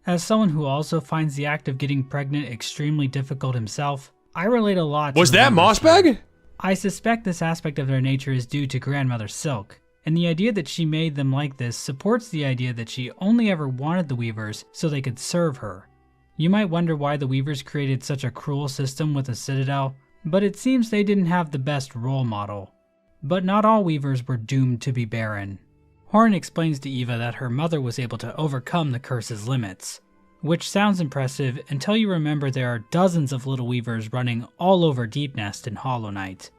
As someone who also finds the act of getting pregnant extremely difficult himself, I relate a lot to Was the that Weavers here. Mossbag? I suspect this aspect of their nature is due to Grandmother Silk, and the idea that she made them like this supports the idea that she only ever wanted the Weavers so they could serve her. You might wonder why the Weavers created such a cruel system with a Citadel, but it seems they didn't have the best role model. But not all Weavers were doomed to be barren. Hornet explains to Eva that her mother was able to overcome the curse's limits. which sounds impressive until you remember there are dozens of little weavers running all over Deep Nest and Hollow Knight.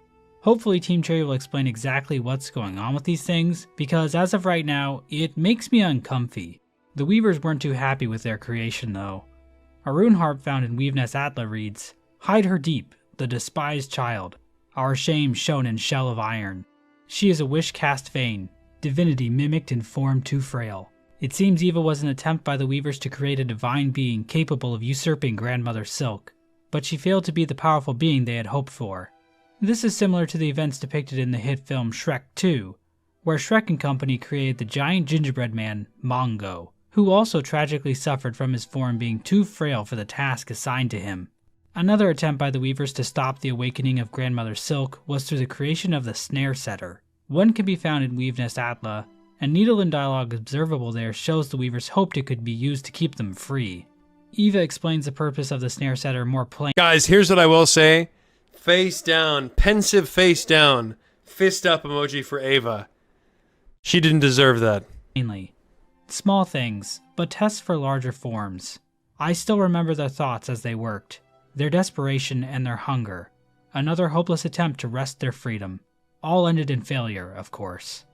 Hopefully Team Cherry will explain exactly what's going on with these things, because as of right now, it makes me uncomfy. The weavers weren't too happy with their creation though. A rune harp found in Weaveness Atla reads, "Hide her deep, the despised child, our shame shown in shell of iron. She is a wish cast vain, divinity mimicked in form too frail." It seems Eva was an attempt by the weavers to create a divine being capable of usurping Grandmother Silk, but she failed to be the powerful being they had hoped for. This is similar to the events depicted in the hit film Shrek 2, where Shrek and company created the giant gingerbread man, Mongo, who also tragically suffered from his form being too frail for the task assigned to him. Another attempt by the weavers to stop the awakening of Grandmother Silk was through the creation of the Snare Setter. One can be found in Weaveness Atla, and needle and dialogue observable there shows the weavers hoped it could be used to keep them free. Eva explains the purpose of the Snare Setter more plainly. Guys, here's what I will say. Face down, pensive face down, fist up emoji for Ava. She didn't deserve that. Small things, but tests for larger forms. I still remember their thoughts as they worked, their desperation and their hunger. Another hopeless attempt to wrest their freedom. All ended in failure, of course.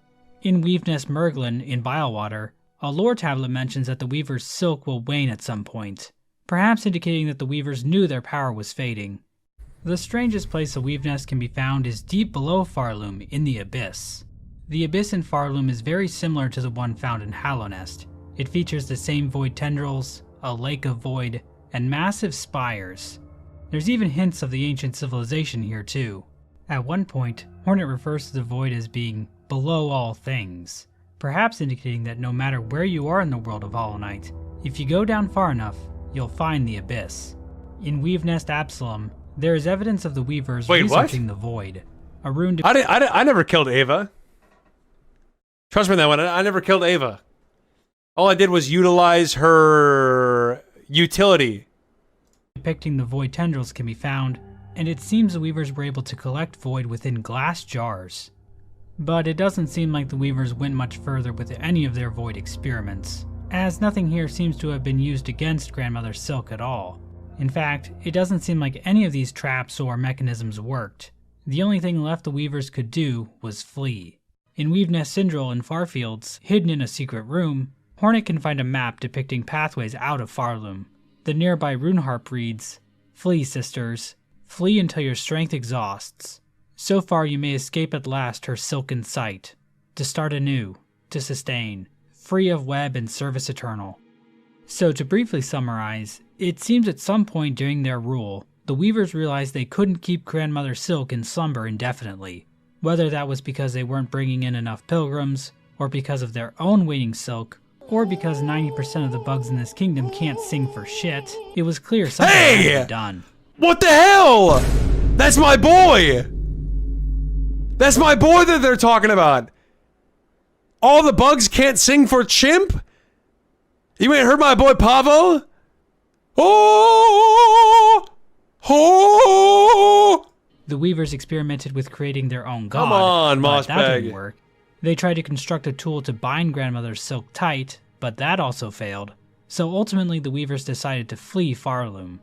In Weaveness Merglin in Bilewater, a lore tablet mentions that the weaver's silk will wane at some point, perhaps indicating that the weavers knew their power was fading. The strangest place a Weaveness can be found is deep below Farloom in the Abyss. The Abyss in Farloom is very similar to the one found in Hallownest. It features the same void tendrils, a lake of void, and massive spires. There's even hints of the ancient civilization here too. At one point, Hornet refers to the void as being below all things, perhaps indicating that no matter where you are in the world of Hollow Knight, if you go down far enough, you'll find the Abyss. In Weavenest Absalom, there is evidence of the weavers researching the void. A rune I never killed Ava. Trust me on that one, I never killed Ava. All I did was utilize her utility. Depicting the void tendrils can be found, and it seems the weavers were able to collect void within glass jars. But it doesn't seem like the weavers went much further with any of their void experiments, as nothing here seems to have been used against Grandmother Silk at all. In fact, it doesn't seem like any of these traps or mechanisms worked. The only thing left the weavers could do was flee. In Weaveness Syndril in Farfields, hidden in a secret room, Hornet can find a map depicting pathways out of Farloom. The nearby rune harp reads, "Flee, sisters. Flee until your strength exhausts. So far you may escape at last her silken sight. To start anew, to sustain, free of web and service eternal." So to briefly summarize, it seems at some point during their rule, the weavers realized they couldn't keep Grandmother Silk in slumber indefinitely. Whether that was because they weren't bringing in enough pilgrims, or because of their own waning silk, or because 90% of the bugs in this kingdom can't sing for shit, it was clear something had to be done. What the hell? That's my boy! That's my boy that they're talking about! All the bugs can't sing for chimp? You ain't heard my boy Pavo? Oh! Oh! The weavers experimented with creating their own god. Come on, but that Mossbag. didn't work. They tried to construct a tool to bind Grandmother's silk tight, but that also failed. So ultimately the weavers decided to flee Farloom.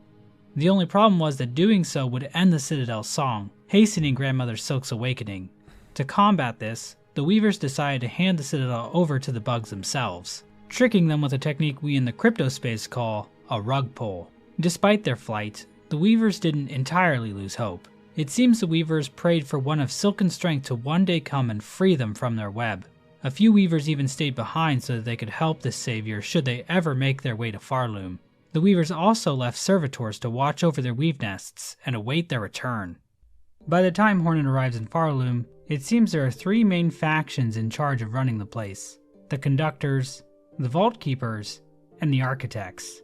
The only problem was that doing so would end the Citadel of Song, hastening Grandmother Silk's awakening. To combat this, the weavers decided to hand the Citadel over to the bugs themselves, tricking them with a technique we in the crypto space call a rug pull. Despite their flight, the weavers didn't entirely lose hope. It seems the weavers prayed for one of silken strength to one day come and free them from their web. A few weavers even stayed behind so that they could help this savior should they ever make their way to Farloom. The weavers also left servitors to watch over their weave nests and await their return. By the time Hornet arrives in Farloom, it seems there are three main factions in charge of running the place: the conductors, the vault keepers, and the architects.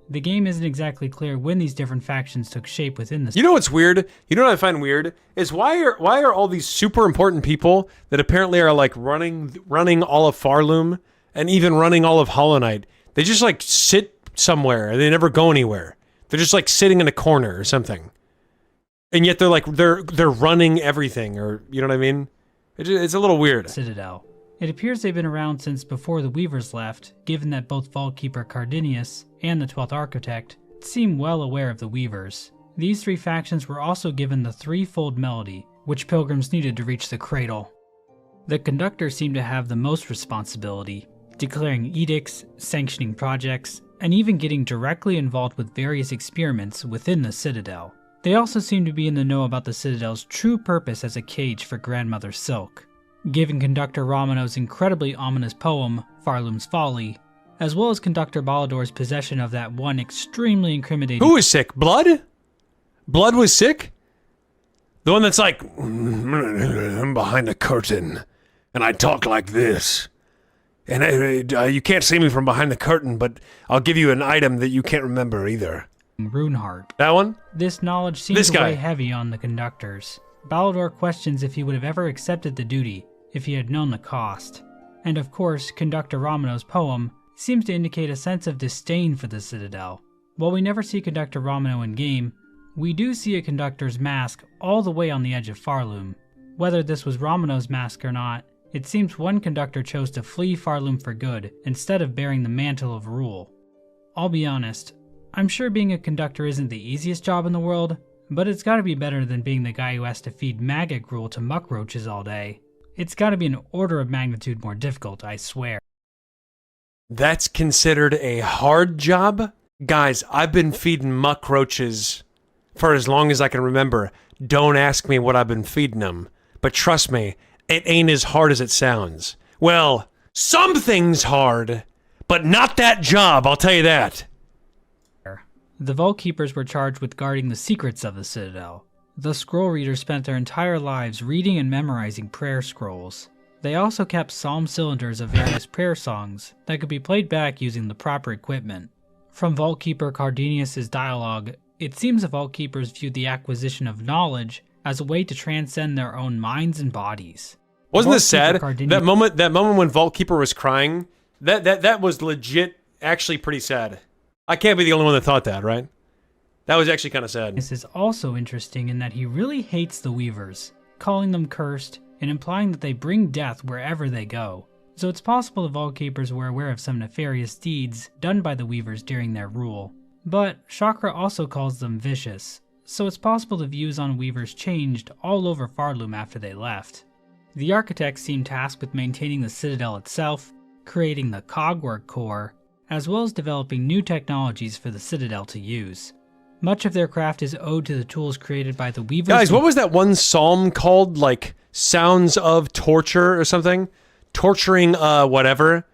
The game isn't exactly clear when these different factions took shape within the... You know what's weird? You know what I find weird? Is why are all these super important people that apparently are like running all of Farloom and even running all of Hollow Knight, they just like sit somewhere and they never go anywhere. They're just like sitting in a corner or something. And yet they're like they're running everything, or you know what I mean? It's a little weird. Citadel. It appears they've been around since before the weavers left, given that both Vaultkeeper Cardinius and the 12th Architect seem well aware of the Weavers. These three factions were also given the threefold melody, which pilgrims needed to reach the cradle. The conductors seem to have the most responsibility, declaring edicts, sanctioning projects, and even getting directly involved with various experiments within the Citadel. They also seem to be in the know about the Citadel's true purpose as a cage for Grandmother Silk, giving Conductor Romano's incredibly ominous poem, Farloom's Folly, as well as Conductor Ballador's possession of that one extremely incriminating— Who was sick? Blood? Blood was sick? The one that's like, I'm behind a curtain, and I talk like this. And you can't see me from behind the curtain, but I'll give you an item that you can't remember either. Runeheart. That one? This knowledge seems to weigh heavy on the conductors. Ballador questions if he would have ever accepted the duty if he had known the cost. And of course, Conductor Romano's poem seems to indicate a sense of disdain for the Citadel. While we never see Conductor Romano in-game, we do see a conductor's mask all the way on the edge of Farloom. Whether this was Romano's mask or not, it seems one conductor chose to flee Farloom for good instead of bearing the mantle of rule. I'll be honest, I'm sure being a conductor isn't the easiest job in the world, but it's gotta be better than being the guy who has to feed maggot gruel to muckroaches all day. It's gotta be an order of magnitude more difficult, I swear. That's considered a hard job? Guys, I've been feeding muckroaches for as long as I can remember. Don't ask me what I've been feeding them. But trust me, it ain't as hard as it sounds. Well, something's hard, but not that job, I'll tell you that. The Vault Keepers were charged with guarding the secrets of the Citadel. The scroll readers spent their entire lives reading and memorizing prayer scrolls. They also kept psalm cylinders of various prayer songs that could be played back using the proper equipment. From Vault Keeper Cardenius' dialogue, it seems the Vault Keepers viewed the acquisition of knowledge as a way to transcend their own minds and bodies. Wasn't this sad? That moment when Vault Keeper was crying, that was legit actually pretty sad. I can't be the only one that thought that, right? That was actually kind of sad. This is also interesting in that he really hates the Weavers, calling them cursed and implying that they bring death wherever they go. So it's possible the Vault Keepers were aware of some nefarious deeds done by the Weavers during their rule. But Chakra also calls them vicious, so it's possible the views on Weavers changed all over Farloom after they left. The architects seem tasked with maintaining the Citadel itself, creating the Cog Core, as well as developing new technologies for the Citadel to use. Much of their craft is owed to the tools created by the Weavers. Guys, what was that one psalm called? Like, Sounds of Torture or something? Torturing, whatever.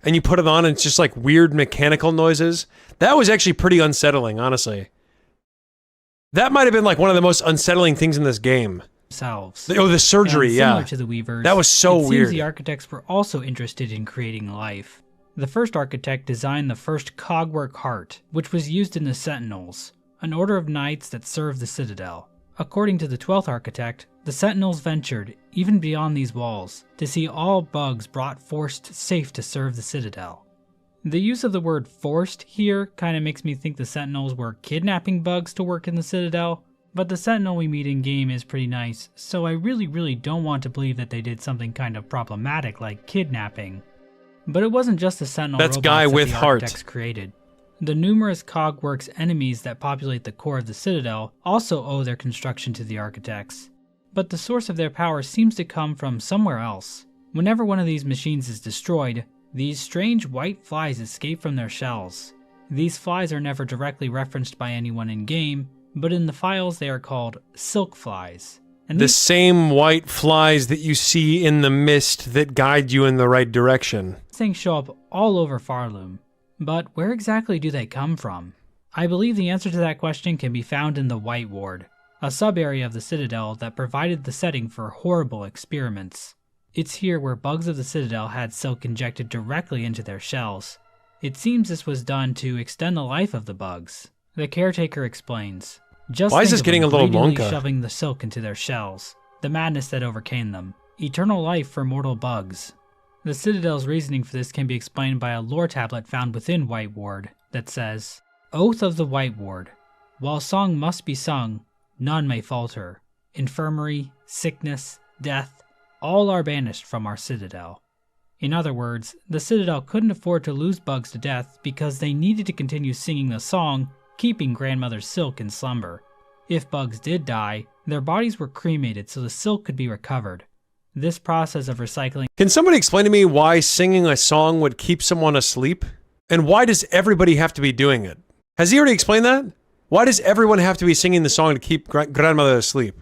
And you put it on and it's just like weird mechanical noises. That was actually pretty unsettling, honestly. That might have been like one of the most unsettling things in this game. The surgery, and yeah. Similar to the Weavers, that was so it weird. Seems the architects were also interested in creating life. The first architect designed the first cogwork heart, which was used in the Sentinels, an order of knights that served the Citadel. According to the 12th architect, the Sentinels ventured, even beyond these walls, to see all bugs brought forced safe to serve the Citadel. The use of the word forced here kinda makes me think the Sentinels were kidnapping bugs to work in the Citadel, but the Sentinel we meet in game is pretty nice, so I really don't want to believe that they did something kind of problematic like kidnapping. But it wasn't just the Sentinel robots guy with that the architects created. The numerous Cogworks enemies that populate the core of the Citadel also owe their construction to the architects. But the source of their power seems to come from somewhere else. Whenever one of these machines is destroyed, these strange white flies escape from their shells. These flies are never directly referenced by anyone in-game, but in the files they are called silk flies. And the same white flies that you see in the mist that guide you in the right direction. These things show up all over Farloom, but where exactly do they come from? I believe the answer to that question can be found in the White Ward, a sub-area of the Citadel that provided the setting for horrible experiments. It's here where bugs of the Citadel had silk injected directly into their shells. It seems this was done to extend the life of the bugs. The caretaker explains. Just Why is think this of getting them a little greedily Monka? shoving the silk into their shells, the madness that overcame them. Eternal life for mortal bugs. The Citadel's reasoning for this can be explained by a lore tablet found within White Ward that says, Oath of the White Ward. While song must be sung, none may falter. Infirmary, sickness, death, all are banished from our Citadel. In other words, the Citadel couldn't afford to lose bugs to death because they needed to continue singing the song, keeping Grandmother Silk in slumber. If bugs did die, their bodies were cremated so the silk could be recovered. This process of recycling... Can somebody explain to me why singing a song would keep someone asleep? And why does everybody have to be doing it? Has he already explained that? Why does everyone have to be singing the song to keep grandmother asleep?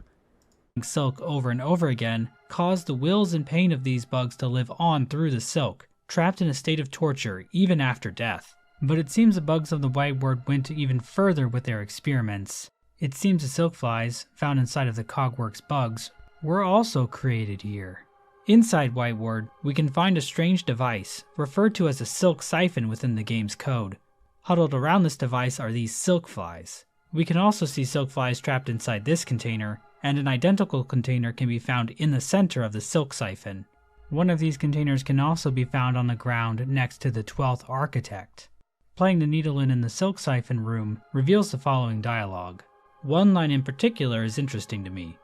Silk over and over again caused the wills and pain of these bugs to live on through the silk, trapped in a state of torture even after death. But it seems the bugs of the White Ward went even further with their experiments. It seems the silk flies, found inside of the Cogwork's bugs, were also created here. Inside White Ward, we can find a strange device, referred to as a silk siphon within the game's code. Huddled around this device are these silk flies. We can also see silk flies trapped inside this container, and an identical container can be found in the center of the silk siphon. One of these containers can also be found on the ground next to the 12th Architect. Playing the needle in the silk siphon room reveals the following dialogue. One line in particular is interesting to me.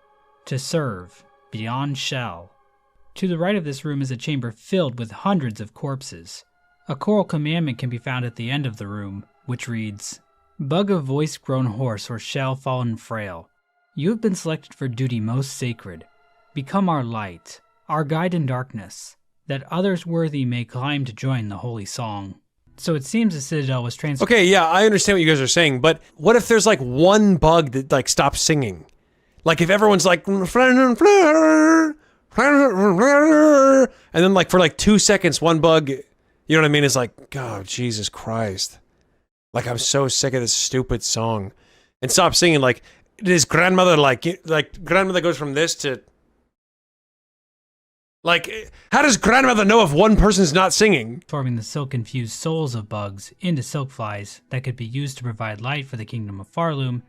To serve, beyond shell. To the right of this room is a chamber filled with hundreds of corpses. A choral commandment can be found at the end of the room, which reads, Bug of voice grown hoarse or shell fallen frail, you have been selected for duty most sacred. Become our light, our guide in darkness, that others worthy may climb to join the holy song. So it seems the Citadel was transferred. Okay, yeah, I understand what you guys are saying, but what if there's like one bug that like stops singing? Like if everyone's like, and then like for like 2 seconds, one bug, you know what I mean, is like, God, Jesus Christ. Like I'm so sick of this stupid song. And stop singing, like, his grandmother, like grandmother goes from this to... Like, how does grandmother know if one person's not singing? Forming the silk-infused souls of bugs into silk flies that could be used to provide light for the kingdom of Farloom,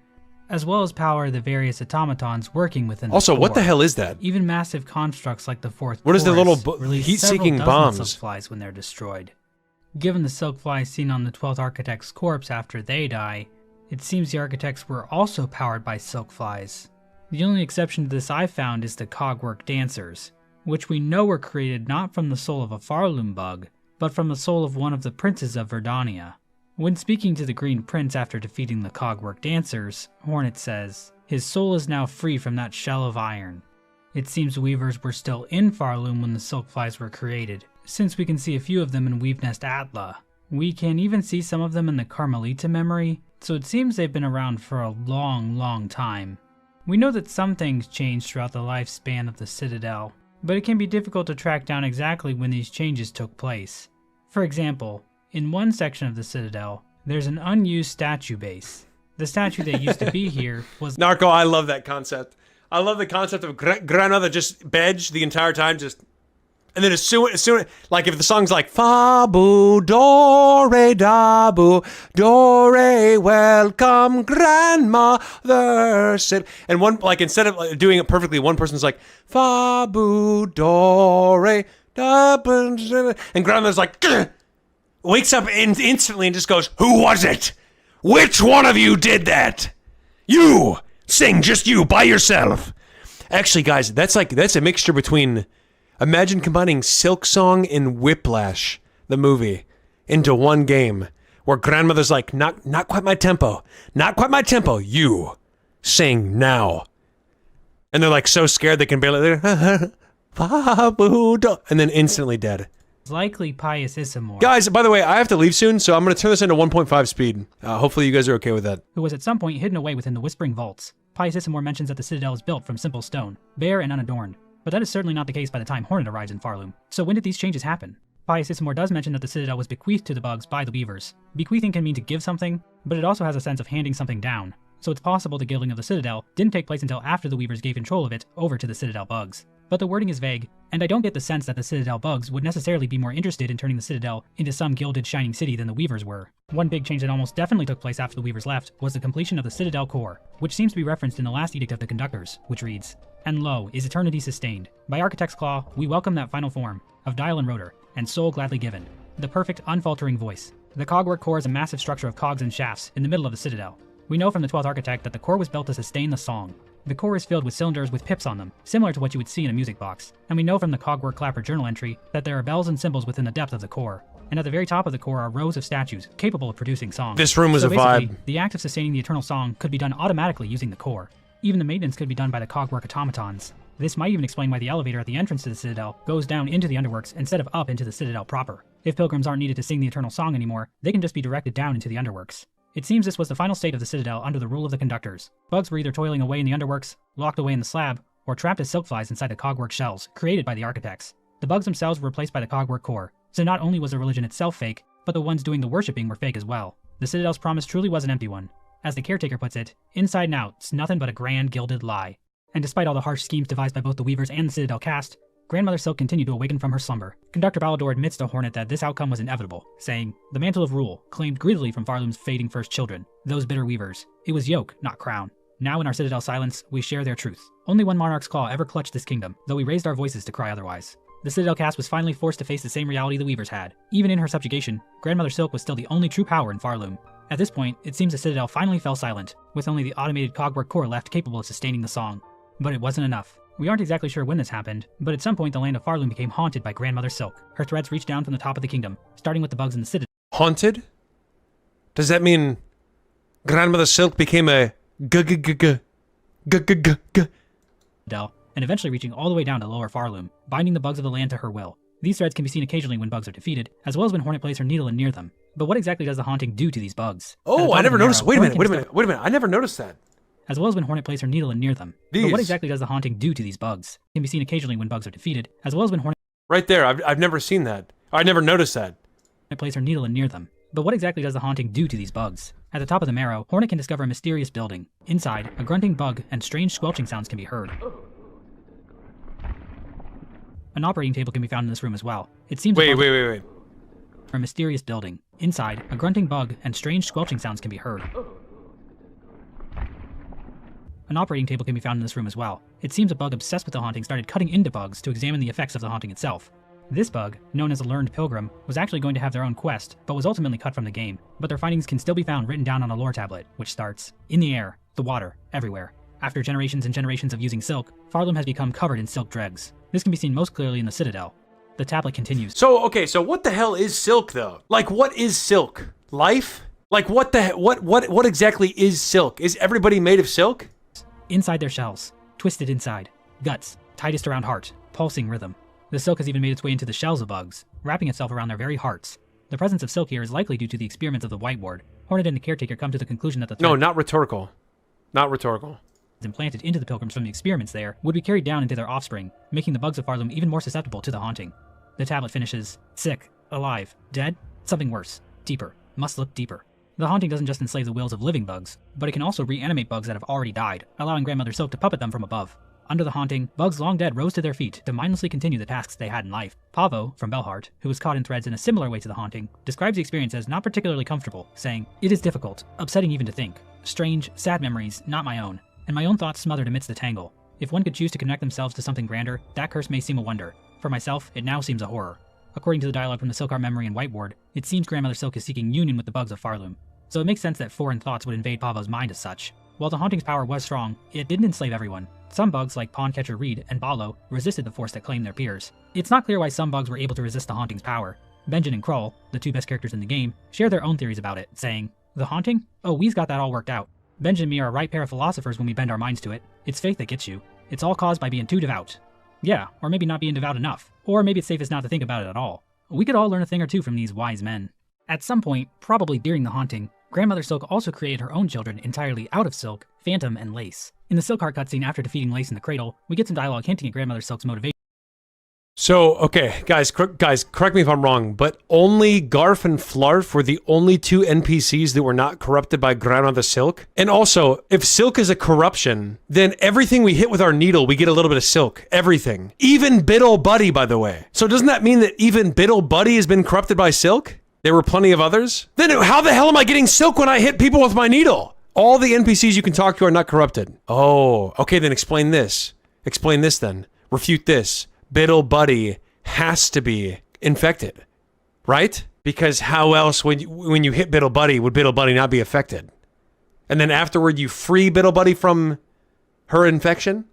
as well as power the various automatons working within the Also, core. what the hell is that? Even massive constructs like the fourth What is the Chorus little release heat-seeking several dozen bombs? silk flies when they're destroyed. Given the silk flies seen on the 12th Architect's corpse after they die, it seems the Architects were also powered by silk flies. The only exception to this I've found is the cogwork dancers, which we know were created not from the soul of a Farloom bug, but from the soul of one of the princes of Verdania. When speaking to the Green Prince after defeating the cogwork dancers, Hornet says, his soul is now free from that shell of iron. It seems weavers were still in Farloom when the silk flies were created, since we can see a few of them in Weavenest Atla. We can even see some of them in the Carmelita memory, so it seems they've been around for a long time. We know that some things changed throughout the lifespan of the Citadel, but it can be difficult to track down exactly when these changes took place. For example, in one section of the Citadel, there's an unused statue base. The statue that used to be here was... Narco, I love that concept. I love the concept of grandmother just bedge the entire time, just... And then as soon like if the song's like fa boo do re da boo do re welcome grandmother sit, and one like instead of like, doing it perfectly, one person's like fa boo do re da boo, and grandmother's like wakes up instantly and just goes, who was it? Which one of you did that? You sing, just you by yourself. Actually, guys, that's a mixture between. Imagine combining Silksong and Whiplash, the movie, into one game, where grandmother's like, not quite my tempo, not quite my tempo, you sing now. And they're like so scared they can barely, and then instantly dead. likely Pius Isamor, Guys, by the way, I have to leave soon, so I'm going to turn this into 1.5 speed. Hopefully you guys are okay with that. who was at some point hidden away within the Whispering Vaults. Pius Isamor mentions that the Citadel is built from simple stone, bare and unadorned. But that is certainly not the case by the time Hornet arrives in Farloom. So when did these changes happen? Pius Isamor does mention that the Citadel was bequeathed to the bugs by the Weavers. Bequeathing can mean to give something, but it also has a sense of handing something down. So it's possible the gilding of the Citadel didn't take place until after the Weavers gave control of it over to the Citadel bugs. But the wording is vague, and I don't get the sense that the Citadel bugs would necessarily be more interested in turning the Citadel into some gilded shining city than the Weavers were. One big change that almost definitely took place after the Weavers left was the completion of the Citadel Core, which seems to be referenced in the last edict of the conductors, which reads, "And lo, is eternity sustained. By Architect's Claw, we welcome that final form, of dial and rotor, and soul gladly given. The perfect, unfaltering voice. The cogwork core is a massive structure of cogs and shafts in the middle of the Citadel. We know from the 12th Architect that the core was built to sustain the song. The core is filled with cylinders with pips on them, similar to what you would see in a music box. And we know from the Cogwork Clapper journal entry that there are bells and cymbals within the depth of the core. And at the very top of the core are rows of statues capable of producing song. This room was so a vibe. The act of sustaining the eternal song could be done automatically using the core. Even the maintenance could be done by the Cogwork automatons. This might even explain why the elevator at the entrance to the Citadel goes down into the underworks instead of up into the Citadel proper. If pilgrims aren't needed to sing the eternal song anymore, they can just be directed down into the underworks. It seems this was the final state of the Citadel under the rule of the conductors. Bugs were either toiling away in the underworks, locked away in the slab, or trapped as silk flies inside the Cogwork shells, created by the architects. The bugs themselves were replaced by the Cogwork core, so not only was the religion itself fake, but the ones doing the worshipping were fake as well. The Citadel's promise truly was an empty one. As the caretaker puts it, inside and out, it's nothing but a grand gilded lie. And despite all the harsh schemes devised by both the Weavers and the Citadel cast, Grandmother Silk continued to awaken from her slumber. Conductor Ballador admits to Hornet that this outcome was inevitable, saying, "The mantle of rule, claimed greedily from Farloom's fading first children, those bitter Weavers. It was yoke, not crown. Now in our Citadel silence, we share their truth. Only one monarch's claw ever clutched this kingdom, though we raised our voices to cry otherwise." The Citadel cast was finally forced to face the same reality the Weavers had. Even in her subjugation, Grandmother Silk was still the only true power in Farloom. At this point, it seems the Citadel finally fell silent, with only the automated Cogwork core left capable of sustaining the song. But it wasn't enough. We aren't exactly sure when this happened, but at some point the land of Farloom became haunted by Grandmother Silk. Her threads reached down from the top of the kingdom, starting with the bugs in the Citadel. Haunted? Does that mean Grandmother Silk became a g-g-g-g? And eventually reaching all the way down to Lower Farloom, binding the bugs of the land to her will. These threads can be seen occasionally when bugs are defeated, as well as when Hornet plays her needle in near them. But what exactly does the haunting do to these bugs? Oh, I never noticed. Wait a minute. I never noticed that. As well as when Hornet plays her needle in near them. These. But what exactly does the haunting do to these bugs? Can be seen occasionally when bugs are defeated, as well as when Hornet Right there. I've never seen that. I never noticed that. plays her needle in near them. But what exactly does the haunting do to these bugs? At the top of the marrow, Hornet can discover a mysterious building. Inside, a grunting bug and strange squelching sounds can be heard. An operating table can be found in this room as well. It seems Wait. a mysterious building. Inside, a grunting bug and strange squelching sounds can be heard. An operating table can be found in this room as well. It seems a bug obsessed with the haunting started cutting into bugs to examine the effects of the haunting itself. This bug, known as a learned pilgrim, was actually going to have their own quest, but was ultimately cut from the game. But their findings can still be found written down on a lore tablet, which starts, "In the air, the water, everywhere. After generations and generations of using silk, Farloom has become covered in silk dregs. This can be seen most clearly in the Citadel." The tablet continues. So what the hell is silk though? Like, what is silk? Life? Like, what exactly is silk? Is everybody made of silk? Inside their shells, twisted inside, guts, tightest around heart, pulsing rhythm. The silk has even made its way into the shells of bugs, wrapping itself around their very hearts. The presence of silk here is likely due to the experiments of the White Ward. Hornet and the caretaker come to the conclusion that the No, not rhetorical. Not rhetorical. implanted into the pilgrims from the experiments there would be carried down into their offspring, making the bugs of Farloom even more susceptible to the haunting. The tablet finishes, "Sick, alive, dead, something worse, deeper, must look deeper." The haunting doesn't just enslave the wills of living bugs, but it can also reanimate bugs that have already died, allowing Grandmother Silk to puppet them from above. Under the haunting, bugs long dead rose to their feet to mindlessly continue the tasks they had in life. Pavo, from Belhart, who was caught in threads in a similar way to the haunting, describes the experience as not particularly comfortable, saying, "It is difficult, upsetting even to think. Strange, sad memories, not my own, and my own thoughts smothered amidst the tangle. If one could choose to connect themselves to something grander, that curse may seem a wonder. For myself, it now seems a horror." According to the dialogue from the Silkheart Memory and White Ward, it seems Grandmother Silk is seeking union with the bugs of Farloom. So it makes sense that foreign thoughts would invade Pavo's mind as such. While the haunting's power was strong, it didn't enslave everyone. Some bugs, like Pawncatcher Reed and Balo, resisted the force that claimed their peers. It's not clear why some bugs were able to resist the haunting's power. Benjen and Krull, the two best characters in the game, share their own theories about it, saying, "The haunting? Oh, we've got that all worked out. Benjen and me are a right pair of philosophers when we bend our minds to it. It's faith that gets you. It's all caused by being too devout." Yeah, or maybe not being devout enough. Or maybe it's safest not to think about it at all. We could all learn a thing or two from these wise men. At some point, probably during the haunting, Grandmother Silk also created her own children entirely out of silk, Phantom and Lace. In the Silkheart cutscene after defeating Lace in the cradle, we get some dialogue hinting at Grandmother Silk's motivation. So, okay, guys, correct me if I'm wrong, but only Garf and Flarf were the only two NPCs that were not corrupted by Grandmother Silk. And also, if silk is a corruption, then everything we hit with our needle, we get a little bit of silk. Everything. Even Biddle Buddy, by the way. So doesn't that mean that even Biddle Buddy has been corrupted by silk? There were plenty of others? Then how the hell am I getting silk when I hit people with my needle? All the NPCs you can talk to are not corrupted. Oh, okay, then explain this. Explain this then. Refute this. Biddle Buddy has to be infected, right? Because how else when you hit Biddle Buddy would Biddle Buddy not be affected? And then afterward you free Biddle Buddy from Her infection?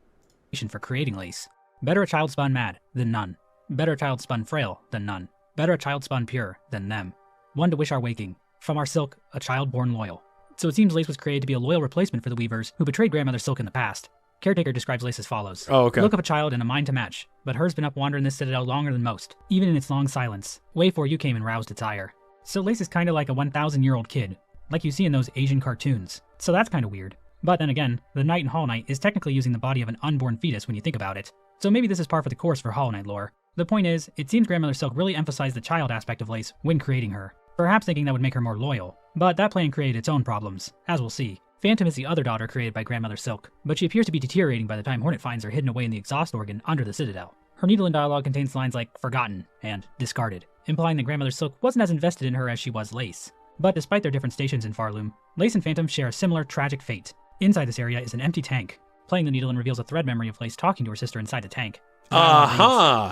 For creating lace. Better a child spawn mad than none. Better a child spawn frail than none. Better a child spawn pure than them. One to wish our waking. From our silk, a child born loyal. So it seems lace was created to be a loyal replacement for the weavers who betrayed Grandmother Silk in the past. Caretaker describes lace as follows. Oh, okay. Look of a child and a mind to match, but her's been up wandering this citadel longer than most, even in its long silence, way before you came and roused its ire. So lace is kinda like a 1,000-year-old kid, like you see in those Asian cartoons. So that's kinda weird. But then again, the Knight in Hollow Knight is technically using the body of an unborn fetus when you think about it. So maybe this is par for the course for Hollow Knight lore. The point is, it seems Grandmother Silk really emphasized the child aspect of lace when creating her, perhaps thinking that would make her more loyal. But that plan created its own problems, as we'll see. Phantom is the other daughter created by Grandmother Silk, but she appears to be deteriorating by the time Hornet finds her hidden away in the exhaust organ under the Citadel. Her needle and dialogue contains lines like forgotten and discarded, implying that Grandmother Silk wasn't as invested in her as she was Lace. But despite their different stations in Farloom, Lace and Phantom share a similar tragic fate. Inside this area is an empty tank. Playing the needle and reveals a thread memory of Lace talking to her sister inside the tank.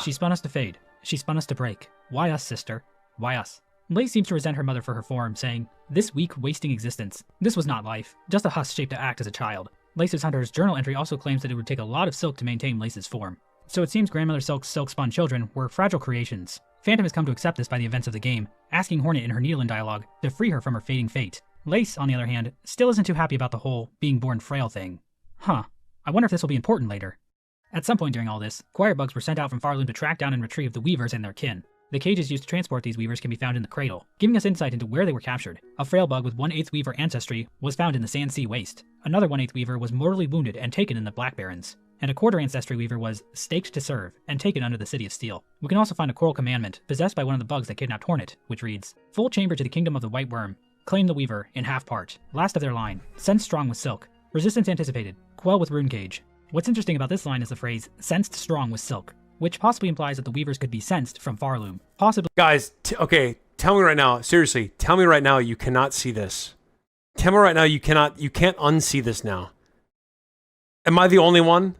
She spun us to fade. She spun us to break. Why us, sister? Why us? Lace seems to resent her mother for her form, saying, "This weak, wasting existence. This was not life, just a husk shaped to act as a child." Lace's Hunter's journal entry also claims that it would take a lot of silk to maintain Lace's form. So it seems Grandmother Silk's silk-spawn children were fragile creations. Phantom has come to accept this by the events of the game, asking Hornet in her needle and dialogue to free her from her fading fate. Lace, on the other hand, still isn't too happy about the whole being born frail thing. Huh, I wonder if this will be important later. At some point during all this, choir bugs were sent out from Farloom to track down and retrieve the weavers and their kin. The cages used to transport these weavers can be found in the cradle, giving us insight into where they were captured. A frail bug with 1/8 weaver ancestry was found in the Sand Sea Waste. Another 1/8 weaver was mortally wounded and taken in the Black Barrens. And a 1/4 ancestry weaver was staked to serve and taken under the City of Steel. We can also find a coral commandment possessed by one of the bugs that kidnapped Hornet, which reads, "Full chamber to the kingdom of the White Worm. Claim the weaver in half part. Last of their line. Sensed strong with silk. Resistance anticipated. Quell with rune cage." What's interesting about this line is the phrase, "sensed strong with silk," which possibly implies that the weavers could be sensed from Farloom. Possibly. Guys, okay, tell me right now, seriously, tell me right now you cannot see this. Tell me right now you can't unsee this now. Am I the only one?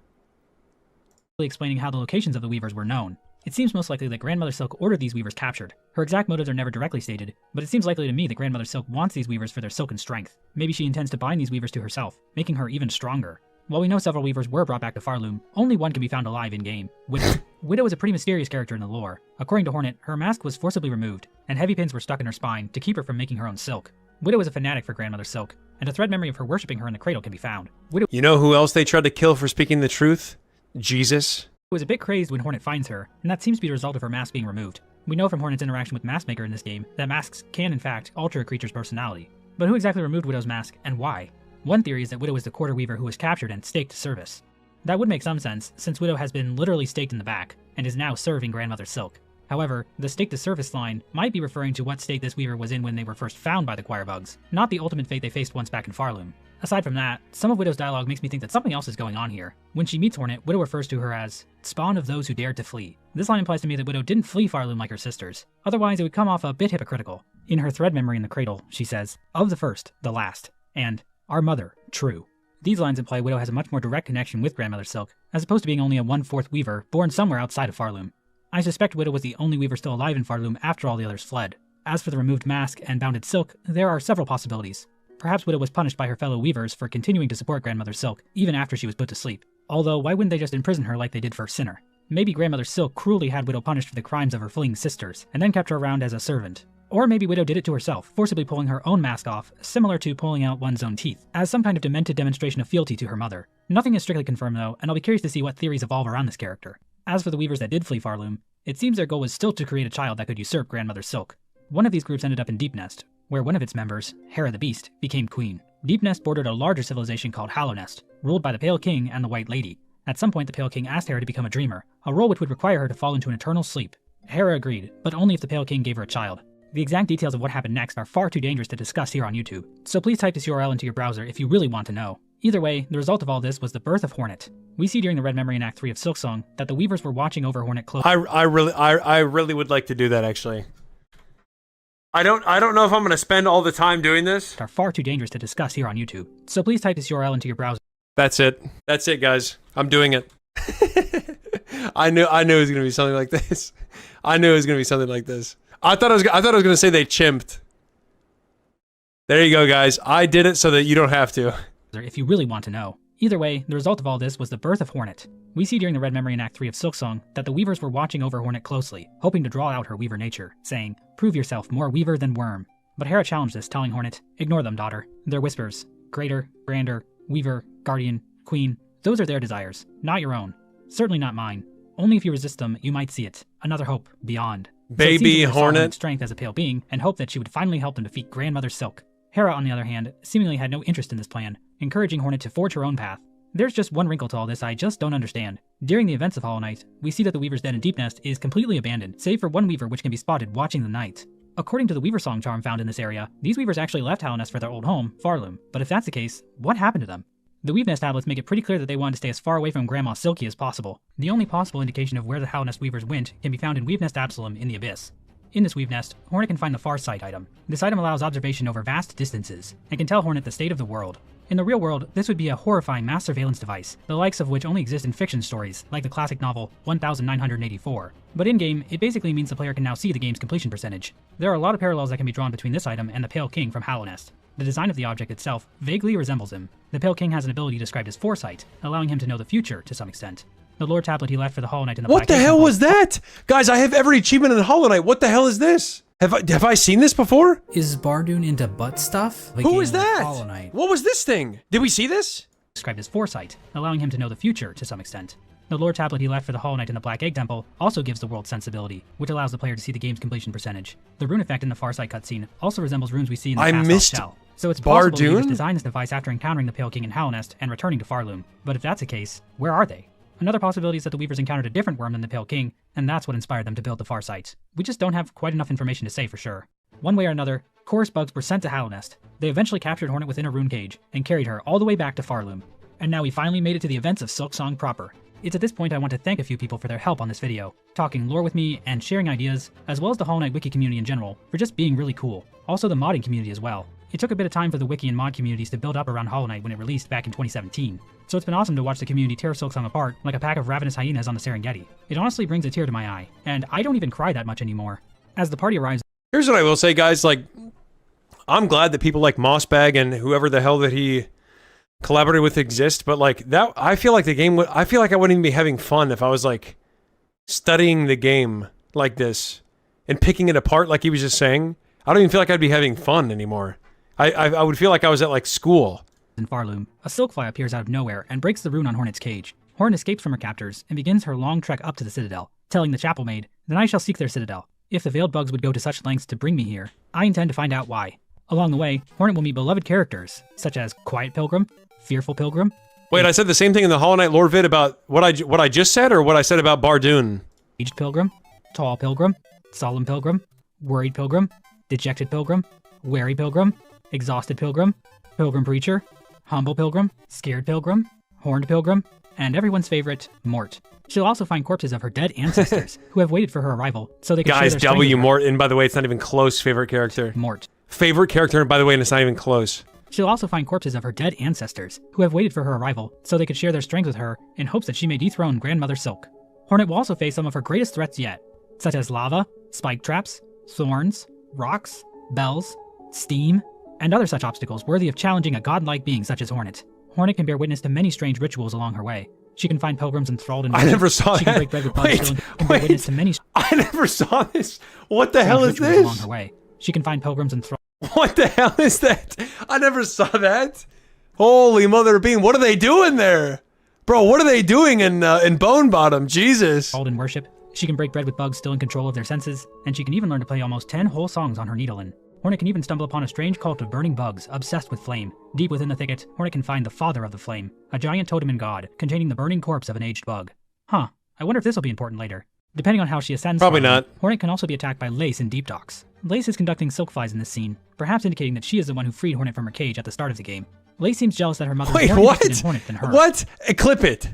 Explaining how the locations of the weavers were known. It seems most likely that Grandmother Silk ordered these weavers captured. Her exact motives are never directly stated, but it seems likely to me that Grandmother Silk wants these weavers for their silken strength. Maybe she intends to bind these weavers to herself, making her even stronger. While we know several weavers were brought back to Farloom, only one can be found alive in-game, Widow. Widow is a pretty mysterious character in the lore. According to Hornet, her mask was forcibly removed, and heavy pins were stuck in her spine to keep her from making her own silk. Widow is a fanatic for Grandmother Silk, and a thread memory of her worshipping her in the cradle can be found. Widow. You know who else they tried to kill for speaking the truth? Jesus. Was a bit crazed when Hornet finds her, and that seems to be the result of her mask being removed. We know from Hornet's interaction with Maskmaker in this game that masks can in fact alter a creature's personality. But who exactly removed Widow's mask, and why? One theory is that Widow is the quarter weaver who was captured and staked to service. That would make some sense, since Widow has been literally staked in the back, and is now serving Grandmother Silk. However, the stake to service line might be referring to what state this weaver was in when they were first found by the choir bugs, not the ultimate fate they faced once back in Farloom. Aside from that, some of Widow's dialogue makes me think that something else is going on here. When she meets Hornet, Widow refers to her as spawn of those who dared to flee. This line implies to me that Widow didn't flee Farloom like her sisters. Otherwise, it would come off a bit hypocritical. In her thread memory in the cradle, she says, "Of the first, the last," and "our mother, true." These lines imply Widow has a much more direct connection with Grandmother Silk, as opposed to being only a 1/4 weaver born somewhere outside of Farloom. I suspect Widow was the only weaver still alive in Farloom after all the others fled. As for the removed mask and bounded silk, there are several possibilities. Perhaps Widow was punished by her fellow weavers for continuing to support Grandmother Silk, even after she was put to sleep. Although, why wouldn't they just imprison her like they did for Sinner? Maybe Grandmother Silk cruelly had Widow punished for the crimes of her fleeing sisters, and then kept her around as a servant. Or maybe Widow did it to herself, forcibly pulling her own mask off, similar to pulling out one's own teeth, as some kind of demented demonstration of fealty to her mother. Nothing is strictly confirmed though, and I'll be curious to see what theories evolve around this character. As for the weavers that did flee Farloom, it seems their goal was still to create a child that could usurp Grandmother Silk. One of these groups ended up in Deep Nest, where one of its members, Hera the Beast, became queen. Deep Nest bordered a larger civilization called Hallow Nest, ruled by the Pale King and the White Lady. At some point the Pale King asked Hera to become a dreamer, a role which would require her to fall into an eternal sleep. Hera agreed, but only if the Pale King gave her a child. The exact details of what happened next are far too dangerous to discuss here on YouTube, so please type this URL into your browser if you really want to know. Either way, the result of all this was the birth of Hornet. We see during the Red Memory in Act 3 of Silksong that the weavers were watching over Hornet closely. I really would like to do that actually. I don't know if I'm gonna spend all the time doing this. Are far too dangerous to discuss here on YouTube, so please type this URL into your browser. That's it, guys. I'm doing it. I knew it was gonna be something like this. I knew it was gonna be something like this. I thought I was gonna say they chimped. There you go, guys. I did it so that you don't have to. If you really want to know. Either way, the result of all this was the birth of Hornet. We see during the Red Memory in Act 3 of Silksong that the Weavers were watching over Hornet closely, hoping to draw out her Weaver nature, saying, "Prove yourself more Weaver than Worm." But Hera challenged this, telling Hornet, "Ignore them, daughter. Their whispers. Greater, grander, Weaver, Guardian, Queen. Those are their desires, not your own. Certainly not mine. Only if you resist them, you might see it. Another hope, beyond." Baby Hornet. Strength as a pale being, and hoped that she would finally help them defeat Grandmother Silk. Hera, on the other hand, seemingly had no interest in this plan, encouraging Hornet to forge her own path. There's just one wrinkle to all this I just don't understand. During the events of Hollow Knight, we see that the Weaver's den in Deep Nest is completely abandoned, save for one Weaver which can be spotted watching the night. According to the Weaver Song charm found in this area, these Weavers actually left Hallow Nest for their old home, Farloom. But if that's the case, what happened to them? The Weave Nest tablets make it pretty clear that they wanted to stay as far away from Grandma Silky as possible. The only possible indication of where the Hallow Nest Weavers went can be found in Weave Nest Absalom in the Abyss. In this Weave Nest, Hornet can find the Farsight item. This item allows observation over vast distances, and can tell Hornet the state of the world. In the real world, this would be a horrifying mass surveillance device, the likes of which only exist in fiction stories, like the classic novel 1984. But in-game, it basically means the player can now see the game's completion percentage. There are a lot of parallels that can be drawn between this item and the Pale King from Hallow Nest. The design of the object itself vaguely resembles him. The Pale King has an ability described as Foresight, allowing him to know the future to some extent. The lore tablet he left for the Hollow Knight in the What the hell was that? Guys, I have every achievement in Hollow Knight. What the hell is this? Have I seen this before? Is Bardoon into butt stuff? Who is that? What was this thing? Did we see this? Described as Foresight, allowing him to know the future to some extent. The lore tablet he left for the Hollow Knight in the Black Egg Temple also gives the world sensibility, which allows the player to see the game's completion percentage. The rune effect in the Farsight cutscene also resembles runes we see in the Fast Shell. So it's possible he just designed this device after encountering the Pale King in Hallow Nest and returning to Farloom. But if that's the case, where are they? Another possibility is that the Weavers encountered a different worm than the Pale King, and that's what inspired them to build the Farsight. We just don't have quite enough information to say for sure. One way or another, Chorus bugs were sent to Hallow Nest. They eventually captured Hornet within a rune cage, and carried her all the way back to Farloom. And now we finally made it to the events of Silksong proper. It's at this point I want to thank a few people for their help on this video, talking lore with me and sharing ideas, as well as the Hollow Knight wiki community in general, for just being really cool. Also the modding community as well. It took a bit of time for the wiki and mod communities to build up around Hollow Knight when it released back in 2017. So it's been awesome to watch the community tear Silksong apart like a pack of ravenous hyenas on the Serengeti. It honestly brings a tear to my eye, and I don't even cry that much anymore. As the party arrives... Here's what I will say, guys, like, I'm glad that people like Mossbag and whoever the hell that he collaborated with exist, but like, that, I feel like the game would, I feel like I wouldn't even be having fun if I was like, studying the game like this, and picking it apart like he was just saying. I don't even feel like I'd be having fun anymore. I would feel like I was at like school. In Farloom, a silkfly appears out of nowhere and breaks the rune on Hornet's cage. Hornet escapes from her captors and begins her long trek up to the Citadel, telling the chapel maid, "Then I shall seek their Citadel. If the veiled bugs would go to such lengths to bring me here, I intend to find out why." Along the way, Hornet will meet beloved characters, such as Quiet Pilgrim, Fearful Pilgrim. Wait, I said the same thing in the Hollow Knight lore vid about what I just said, or what I said about Bardoon? Aged Pilgrim, Tall Pilgrim, Solemn Pilgrim, Worried Pilgrim, Dejected Pilgrim, Wary Pilgrim, Exhausted Pilgrim, Pilgrim Preacher, Humble Pilgrim, Scared Pilgrim, Horned Pilgrim, and everyone's favorite, Mort. She'll also find corpses of her dead ancestors who have waited for her arrival so they can share their strength with her. Mort, and by the way, it's not even close favorite character. Mort. Favorite character, by the way, and it's not even close. She'll also find corpses of her dead ancestors who have waited for her arrival so they could share their strength with her in hopes that she may dethrone Grandmother Silk. Hornet will also face some of her greatest threats yet, such as lava, spike traps, thorns, rocks, bells, steam, and other such obstacles worthy of challenging a godlike being such as Hornet. Hornet can bear witness to many strange rituals along her way. She can find pilgrims enthralled in I never saw she that. Can break bread with bugs and can bear witness to many I never saw this. What the hell is this? Along her way. She can find pilgrims enthralled. What the hell is that? I never saw that. Holy mother of being, what are they doing there? Bro, what are they doing in Bone Bottom? Jesus. In worship. She can break bread with bugs still in control of their senses, and she can even learn to play almost 10 whole songs on her needle. Hornet can even stumble upon a strange cult of burning bugs obsessed with flame. Deep within the thicket, Hornet can find the father of the flame, a giant totem and god, containing the burning corpse of an aged bug. Huh, I wonder if this will be important later. Depending on how she ascends, probably not. Hornet can also be attacked by Lace in Deep Docks. Lace is conducting silkflies in this scene, perhaps indicating that she is the one who freed Hornet from her cage at the start of the game. Lace seems jealous that her mother is more interested in Hornet than her. What? Clip it.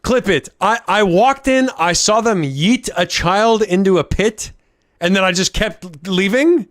Clip it. I walked in, I saw them yeet a child into a pit, and then I just kept leaving?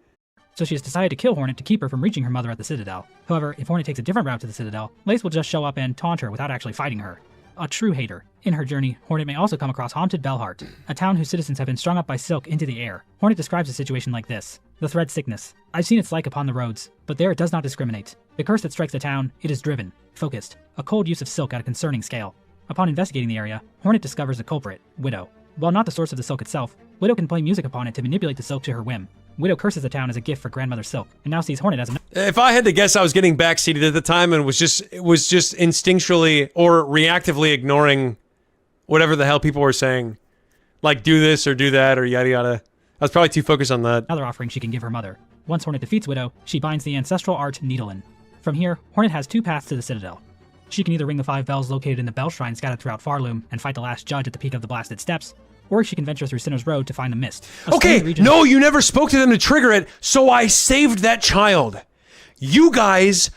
So she has decided to kill Hornet to keep her from reaching her mother at the Citadel. However, if Hornet takes a different route to the Citadel, Lace will just show up and taunt her without actually fighting her. A true hater. In her journey, Hornet may also come across Haunted Belheart, a town whose citizens have been strung up by silk into the air. Hornet describes a situation like this. The thread sickness. I've seen its like upon the roads, but there it does not discriminate. The curse that strikes the town, it is driven, focused, a cold use of silk at a concerning scale. Upon investigating the area, Hornet discovers a culprit, Widow. While not the source of the silk itself, Widow can play music upon it to manipulate the silk to her whim. Widow curses the town as a gift for Grandmother Silk, and now sees Hornet as a... If I had to guess, I was getting backseated at the time and was just instinctually or reactively ignoring whatever the hell people were saying. Like, do this or do that or yada yada. I was probably too focused on that. Another offering she can give her mother. Once Hornet defeats Widow, she binds the ancestral art Needlin. From here, Hornet has two paths to the Citadel. She can either ring the 5 bells located in the bell shrine scattered throughout Farloom and fight the last judge at the peak of the blasted steps, or she can venture through Sinner's Road to find the mist. Okay, no, you never spoke to them to trigger it, so I saved that child. You guys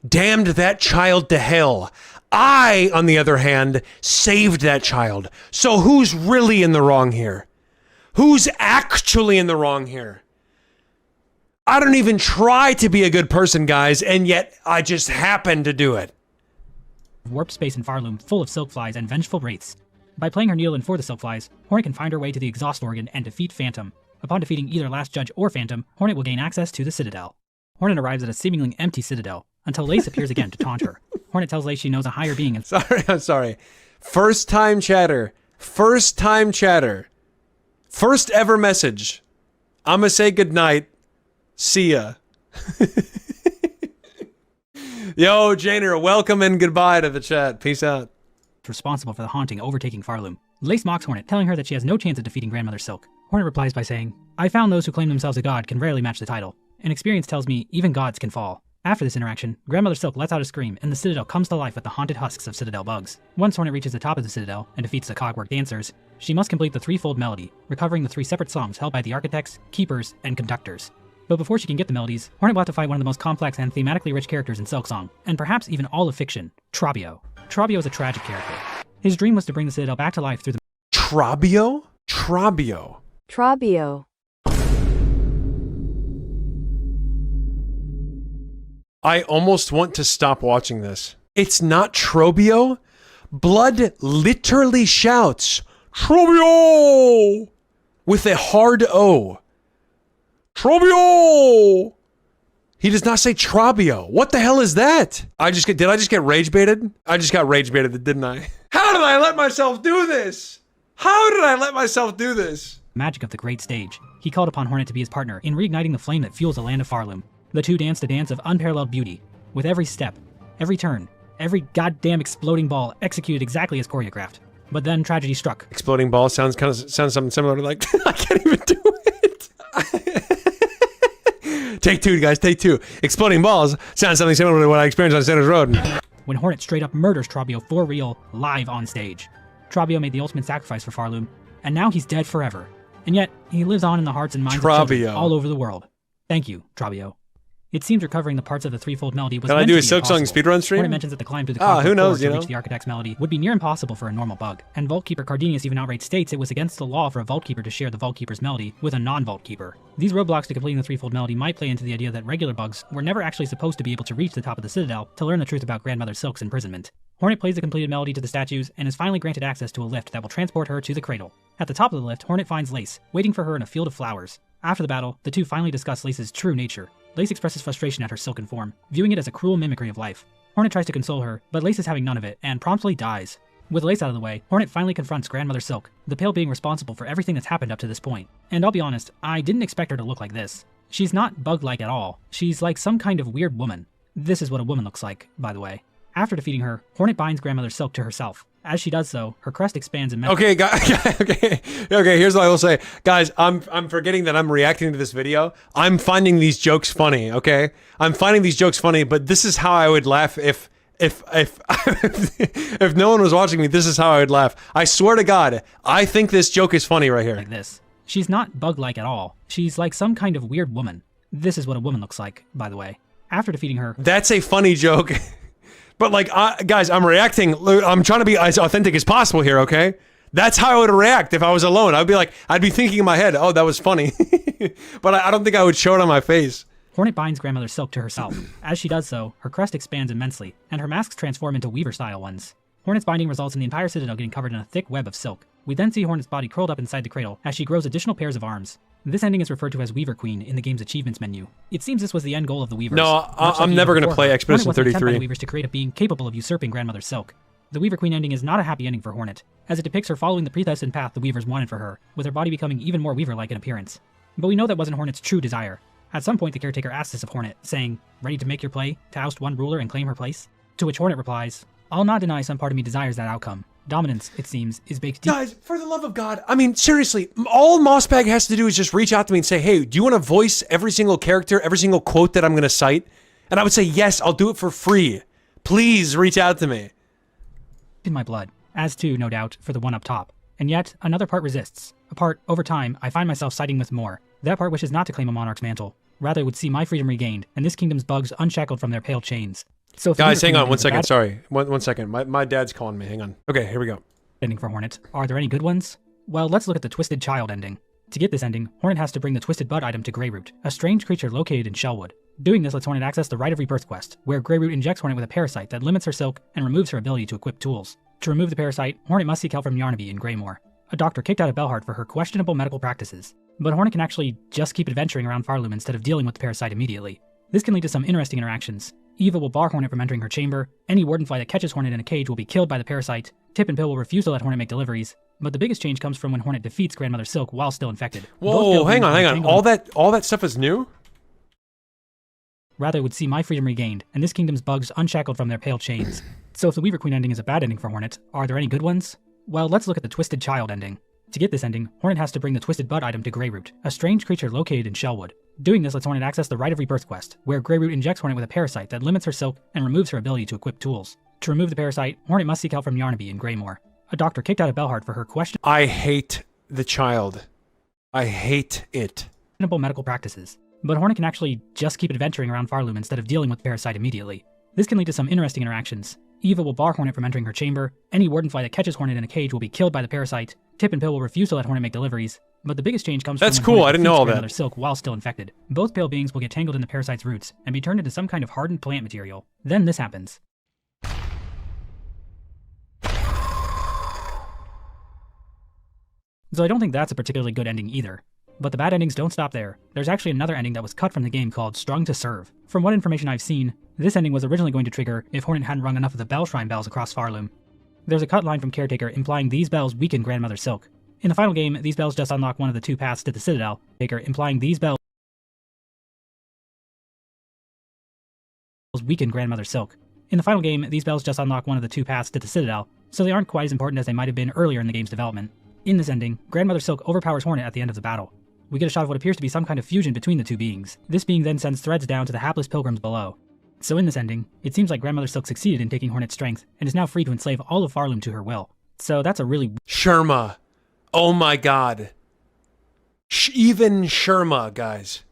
damned that child to hell. I, on the other hand, saved that child. So who's really in the wrong here? Who's actually in the wrong here? I don't even try to be a good person, guys, and yet I just happen to do it. Warp space in Farloom full of silk flies and vengeful wraiths. By playing her Needlin for the silk flies, Hornet can find her way to the exhaust organ and defeat Phantom. Upon defeating either Last Judge or Phantom, Hornet will gain access to the Citadel. Hornet arrives at a seemingly empty Citadel, until Lace appears again to taunt her. Hornet tells Lace she knows a higher being and... I'm sorry. First time chatter. First ever message. I'ma say goodnight. See ya. Yo, Janer, welcome and goodbye to the chat. Peace out. Responsible for the haunting overtaking Farloom. Lace mocks Hornet, telling her that she has no chance of defeating Grandmother Silk. Hornet replies by saying, I found those who claim themselves a god can rarely match the title, and experience tells me even gods can fall. After this interaction, Grandmother Silk lets out a scream, and the Citadel comes to life with the haunted husks of Citadel bugs. Once Hornet reaches the top of the Citadel and defeats the cogwork dancers, she must complete the threefold melody, recovering the 3 separate songs held by the architects, keepers, and conductors. But before she can get the melodies, Hornet will have to fight one of the most complex and thematically rich characters in Silksong, and perhaps even all of fiction, Trobio. Trobio is a tragic character. His dream was to bring the Citadel back to life through the... Trobio? I almost want to stop watching this. It's not Trobio? Blood literally shouts, Trobio! With a hard O. Trobio! He does not say Trobio. What the hell is that? Did I just get rage baited? I just got rage baited, didn't I? How did I let myself do this? Magic of the great stage. He called upon Hornet to be his partner in reigniting the flame that fuels the land of Farloom. The two danced a dance of unparalleled beauty, with every step, every turn, every goddamn exploding ball executed exactly as choreographed. But then tragedy struck. Exploding ball sounds something similar to like, I can't even do it. Take 2, guys, take 2. Exploding balls sounds something similar to what I experienced on Sinner's Road. When Hornet straight up murders Trobio for real, live on stage. Trobio made the ultimate sacrifice for Farloom, and now he's dead forever. And yet, he lives on in the hearts and minds of children all over the world. Thank you, Trobio. It seems recovering the parts of the threefold melody was Can I do a Silksong speedrun stream? Hornet mentions that the climb through the Cog Core who knows, to reach the architect's melody would be near impossible for a normal bug. And Vault Keeper Cardenius even outright states it was against the law for a Vault Keeper to share the Vault Keeper's melody with a non-Vault Keeper. These roadblocks to completing the threefold melody might play into the idea that regular bugs were never actually supposed to be able to reach the top of the Citadel to learn the truth about Grandmother Silk's imprisonment. Hornet plays the completed melody to the statues and is finally granted access to a lift that will transport her to the cradle. At the top of the lift, Hornet finds Lace, waiting for her in a field of flowers. After the battle, the two finally discuss Lace's true nature. Lace expresses frustration at her silken form, viewing it as a cruel mimicry of life. Hornet tries to console her, but Lace is having none of it, and promptly dies. With Lace out of the way, Hornet finally confronts Grandmother Silk, the pale being responsible for everything that's happened up to this point. And I'll be honest, I didn't expect her to look like this. She's not bug-like at all. She's like some kind of weird woman. This is what a woman looks like, by the way. After defeating her, Hornet binds Grandmother Silk to herself. As she does so, her crest expands and... Okay, here's what I will say. Guys, I'm forgetting that I'm reacting to this video. I'm finding these jokes funny, okay? I'm finding these jokes funny, but this is how I would laugh if if no one was watching me. This is how I would laugh. I swear to God, I think this joke is funny right here. Like this. She's not bug-like at all. She's like some kind of weird woman. This is what a woman looks like, by the way. After defeating her... That's a funny joke. But like, guys, I'm reacting. I'm trying to be as authentic as possible here, okay? That's how I would react if I was alone. I'd be thinking in my head, oh, that was funny. But I don't think I would show it on my face. Hornet binds Grandmother Silk to herself. As she does so, her crest expands immensely, and her masks transform into Weaver-style ones. Hornet's binding results in the entire Citadel getting covered in a thick web of silk. We then see Hornet's body curled up inside the cradle as she grows additional pairs of arms. This ending is referred to as Weaver Queen in the game's achievements menu. It seems this was the end goal of the Weavers. No, Much like I'm the never year going to before play her, Expedition Hornet was an attempt by 33. the Weavers to create a being capable of usurping Grandmother Silk. The Weaver Queen ending is not a happy ending for Hornet, as it depicts her following the predestined path the Weavers wanted for her, with her body becoming even more Weaver-like in appearance. But we know that wasn't Hornet's true desire. At some point the caretaker asks this of Hornet, saying, "Ready to make your play, to oust one ruler and claim her place?" To which Hornet replies, "I'll not deny some part of me desires that outcome. Dominance, it seems, is baked deep." Guys, for the love of God, I mean, seriously, all Mossbag has to do is just reach out to me and say, hey, do you want to voice every single character, every single quote that I'm going to cite? And I would say, yes, I'll do it for free. Please reach out to me. In my blood, as too, no doubt, for the one up top. And yet, another part resists. A part, over time, I find myself siding with more. That part wishes not to claim a monarch's mantle. Rather would see my freedom regained, and this kingdom's bugs unshackled from their pale chains. So if Guys, the hang Weaver on, Queen one ending is a second, bad sorry. One second, my dad's calling me, hang on. Okay, here we go. ending for Hornet, are there any good ones? Well, let's look at the Twisted Child ending. To get this ending, Hornet has to bring the Twisted Bud item to Greyroot, a strange creature located in Shellwood. Doing this lets Hornet access the Rite of Rebirth quest, where Greyroot injects Hornet with a parasite that limits her silk and removes her ability to equip tools. To remove the parasite, Hornet must seek help from Yarnaby in Greymoor, a doctor kicked out of Belhart for her questionable medical practices. But Hornet can actually just keep adventuring around Farloom instead of dealing with the parasite immediately. This can lead to some interesting interactions. Eva will bar Hornet from entering her chamber, any wardenfly that catches Hornet in a cage will be killed by the parasite, Tip and Pill will refuse to let Hornet make deliveries, but the biggest change comes from when Hornet defeats Grandmother Silk while still infected. Whoa, hang on. All that stuff is new? Rather would see my freedom regained, and this kingdom's bugs unshackled from their pale chains. So if the Weaver Queen ending is a bad ending for Hornet, are there any good ones? Well, let's look at the Twisted Child ending. To get this ending, Hornet has to bring the Twisted Bud item to Greyroot, a strange creature located in Shellwood. Doing this lets Hornet access the Rite of Rebirth quest, where Greyroot injects Hornet with a parasite that limits her silk and removes her ability to equip tools. To remove the parasite, Hornet must seek help from Yarnaby in Greymoor, a doctor kicked out of Belhart for her I hate the child. I hate it. questionable medical practices. But Hornet can actually just keep adventuring around Farloom instead of dealing with the parasite immediately. This can lead to some interesting interactions. Eva will bar Hornet from entering her chamber, any wardenfly that catches Hornet in a cage will be killed by the parasite, Tip and Pill will refuse to let Hornet make deliveries, but the biggest change comes That's from when cool, Hornet I didn't know defeats all that. Grandmother Silk while still infected. Both pale beings will get tangled in the parasite's roots and be turned into some kind of hardened plant material. Then this happens. So I don't think that's a particularly good ending either. But the bad endings don't stop there. There's actually another ending that was cut from the game called Strung to Serve. From what information I've seen, this ending was originally going to trigger if Hornet hadn't rung enough of the Bell Shrine bells across Farloom. There's a cut line from Caretaker implying these bells weaken Grandmother Silk. In the final game, these bells just unlock one of the two paths to the Citadel, Caretaker implying these bells weaken Grandmother Silk. In the final game, these bells just unlock one of the two paths to the Citadel, so they aren't quite as important as they might have been earlier in the game's development. In this ending, Grandmother Silk overpowers Hornet at the end of the battle. We get a shot of what appears to be some kind of fusion between the two beings. This being then sends threads down to the hapless pilgrims below. So in this ending, it seems like Grandmother Silk succeeded in taking Hornet's strength, and is now free to enslave all of Farloom to her will. So that's a really Sherma. Oh my god. Even Sherma, guys.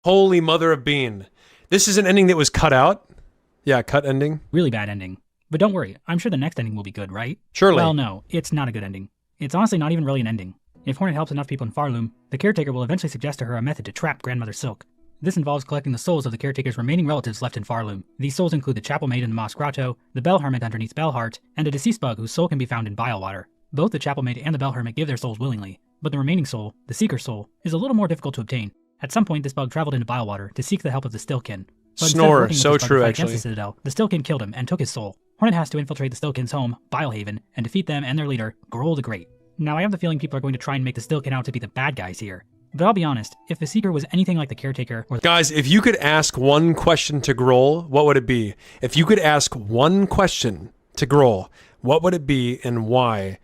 Holy mother of bean. This is an ending that was cut out? Yeah, cut ending. really bad ending. But don't worry, I'm sure the next ending will be good, right? Surely. Well, no, it's not a good ending. It's honestly not even really an ending. If Hornet helps enough people in Farloom, the Caretaker will eventually suggest to her a method to trap Grandmother Silk. This involves collecting the souls of the Caretaker's remaining relatives left in Farloom. These souls include the Chapel Maid in the Moss Grotto, the Bell Hermit underneath Belhart, and a deceased bug whose soul can be found in Bilewater. Both the Chapel Maid and the Bell Hermit give their souls willingly, but the remaining soul, the Seeker soul, is a little more difficult to obtain. At some point, this bug traveled into Bilewater to seek the help of the Stillkin. But instead of Snore, working with so this bug to true fight actually. against the Citadel, the Stillkin killed him and took his soul. Hornet has to infiltrate the Stillkin's home, Bilehaven, and defeat them and their leader, Grohl the Great. Now, I have the feeling people are going to try and make the Stillkin out to be the bad guys here. But I'll be honest, if the Seeker was anything like the Caretaker or Guys, if you could ask one question to Grohl, what would it be? If you could ask one question to Grohl, what would it be and why?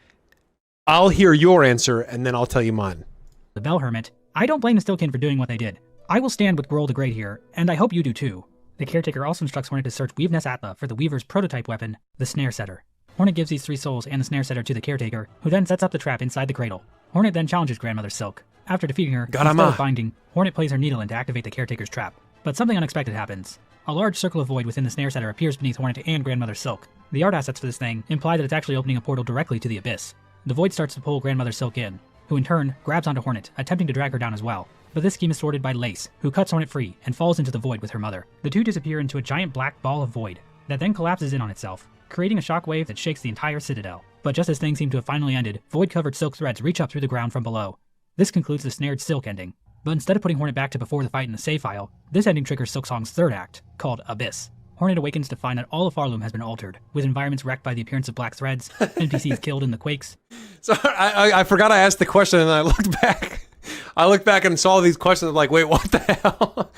I'll hear your answer and then I'll tell you mine. the Bell Hermit, I don't blame the Stillkin for doing what they did. I will stand with Grohl the Great here, and I hope you do too. The Caretaker also instructs Hornet to search Weaveness Atla for the Weaver's prototype weapon, the Snare Setter. Hornet gives these three souls and the Snare Setter to the Caretaker, who then sets up the trap inside the cradle. Hornet then challenges Grandmother Silk. After defeating her, instead Garama. of binding, Hornet plays her needle in to activate the Caretaker's trap. But something unexpected happens. A large circle of void within the Snare Setter appears beneath Hornet and Grandmother Silk. The art assets for this thing imply that it's actually opening a portal directly to the abyss. The void starts to pull Grandmother Silk in, who in turn grabs onto Hornet, attempting to drag her down as well. But this scheme is thwarted by Lace, who cuts Hornet free and falls into the void with her mother. The two disappear into a giant black ball of void that then collapses in on itself, creating a shockwave that shakes the entire Citadel. But just as things seem to have finally ended, void-covered silk threads reach up through the ground from below. This concludes the Snared Silk ending, but instead of putting Hornet back to before the fight in the save file, this ending triggers Silksong's third act, called Abyss. Hornet awakens to find that all of Farloom has been altered, with environments wrecked by the appearance of black threads, NPCs killed in the quakes. So I forgot I asked the question, and I looked back. I looked back and saw these questions. I'm like, wait, what the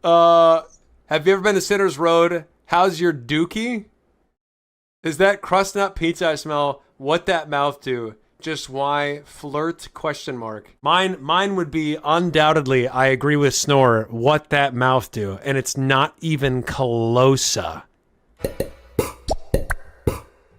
hell? Have you ever been to Sitter's Road? How's your dookie? Is that crust nut pizza I smell? What that mouth do? Just why flirt? Question mark. Mine would be undoubtedly. I agree with Snore. What that mouth do? And it's not even closer.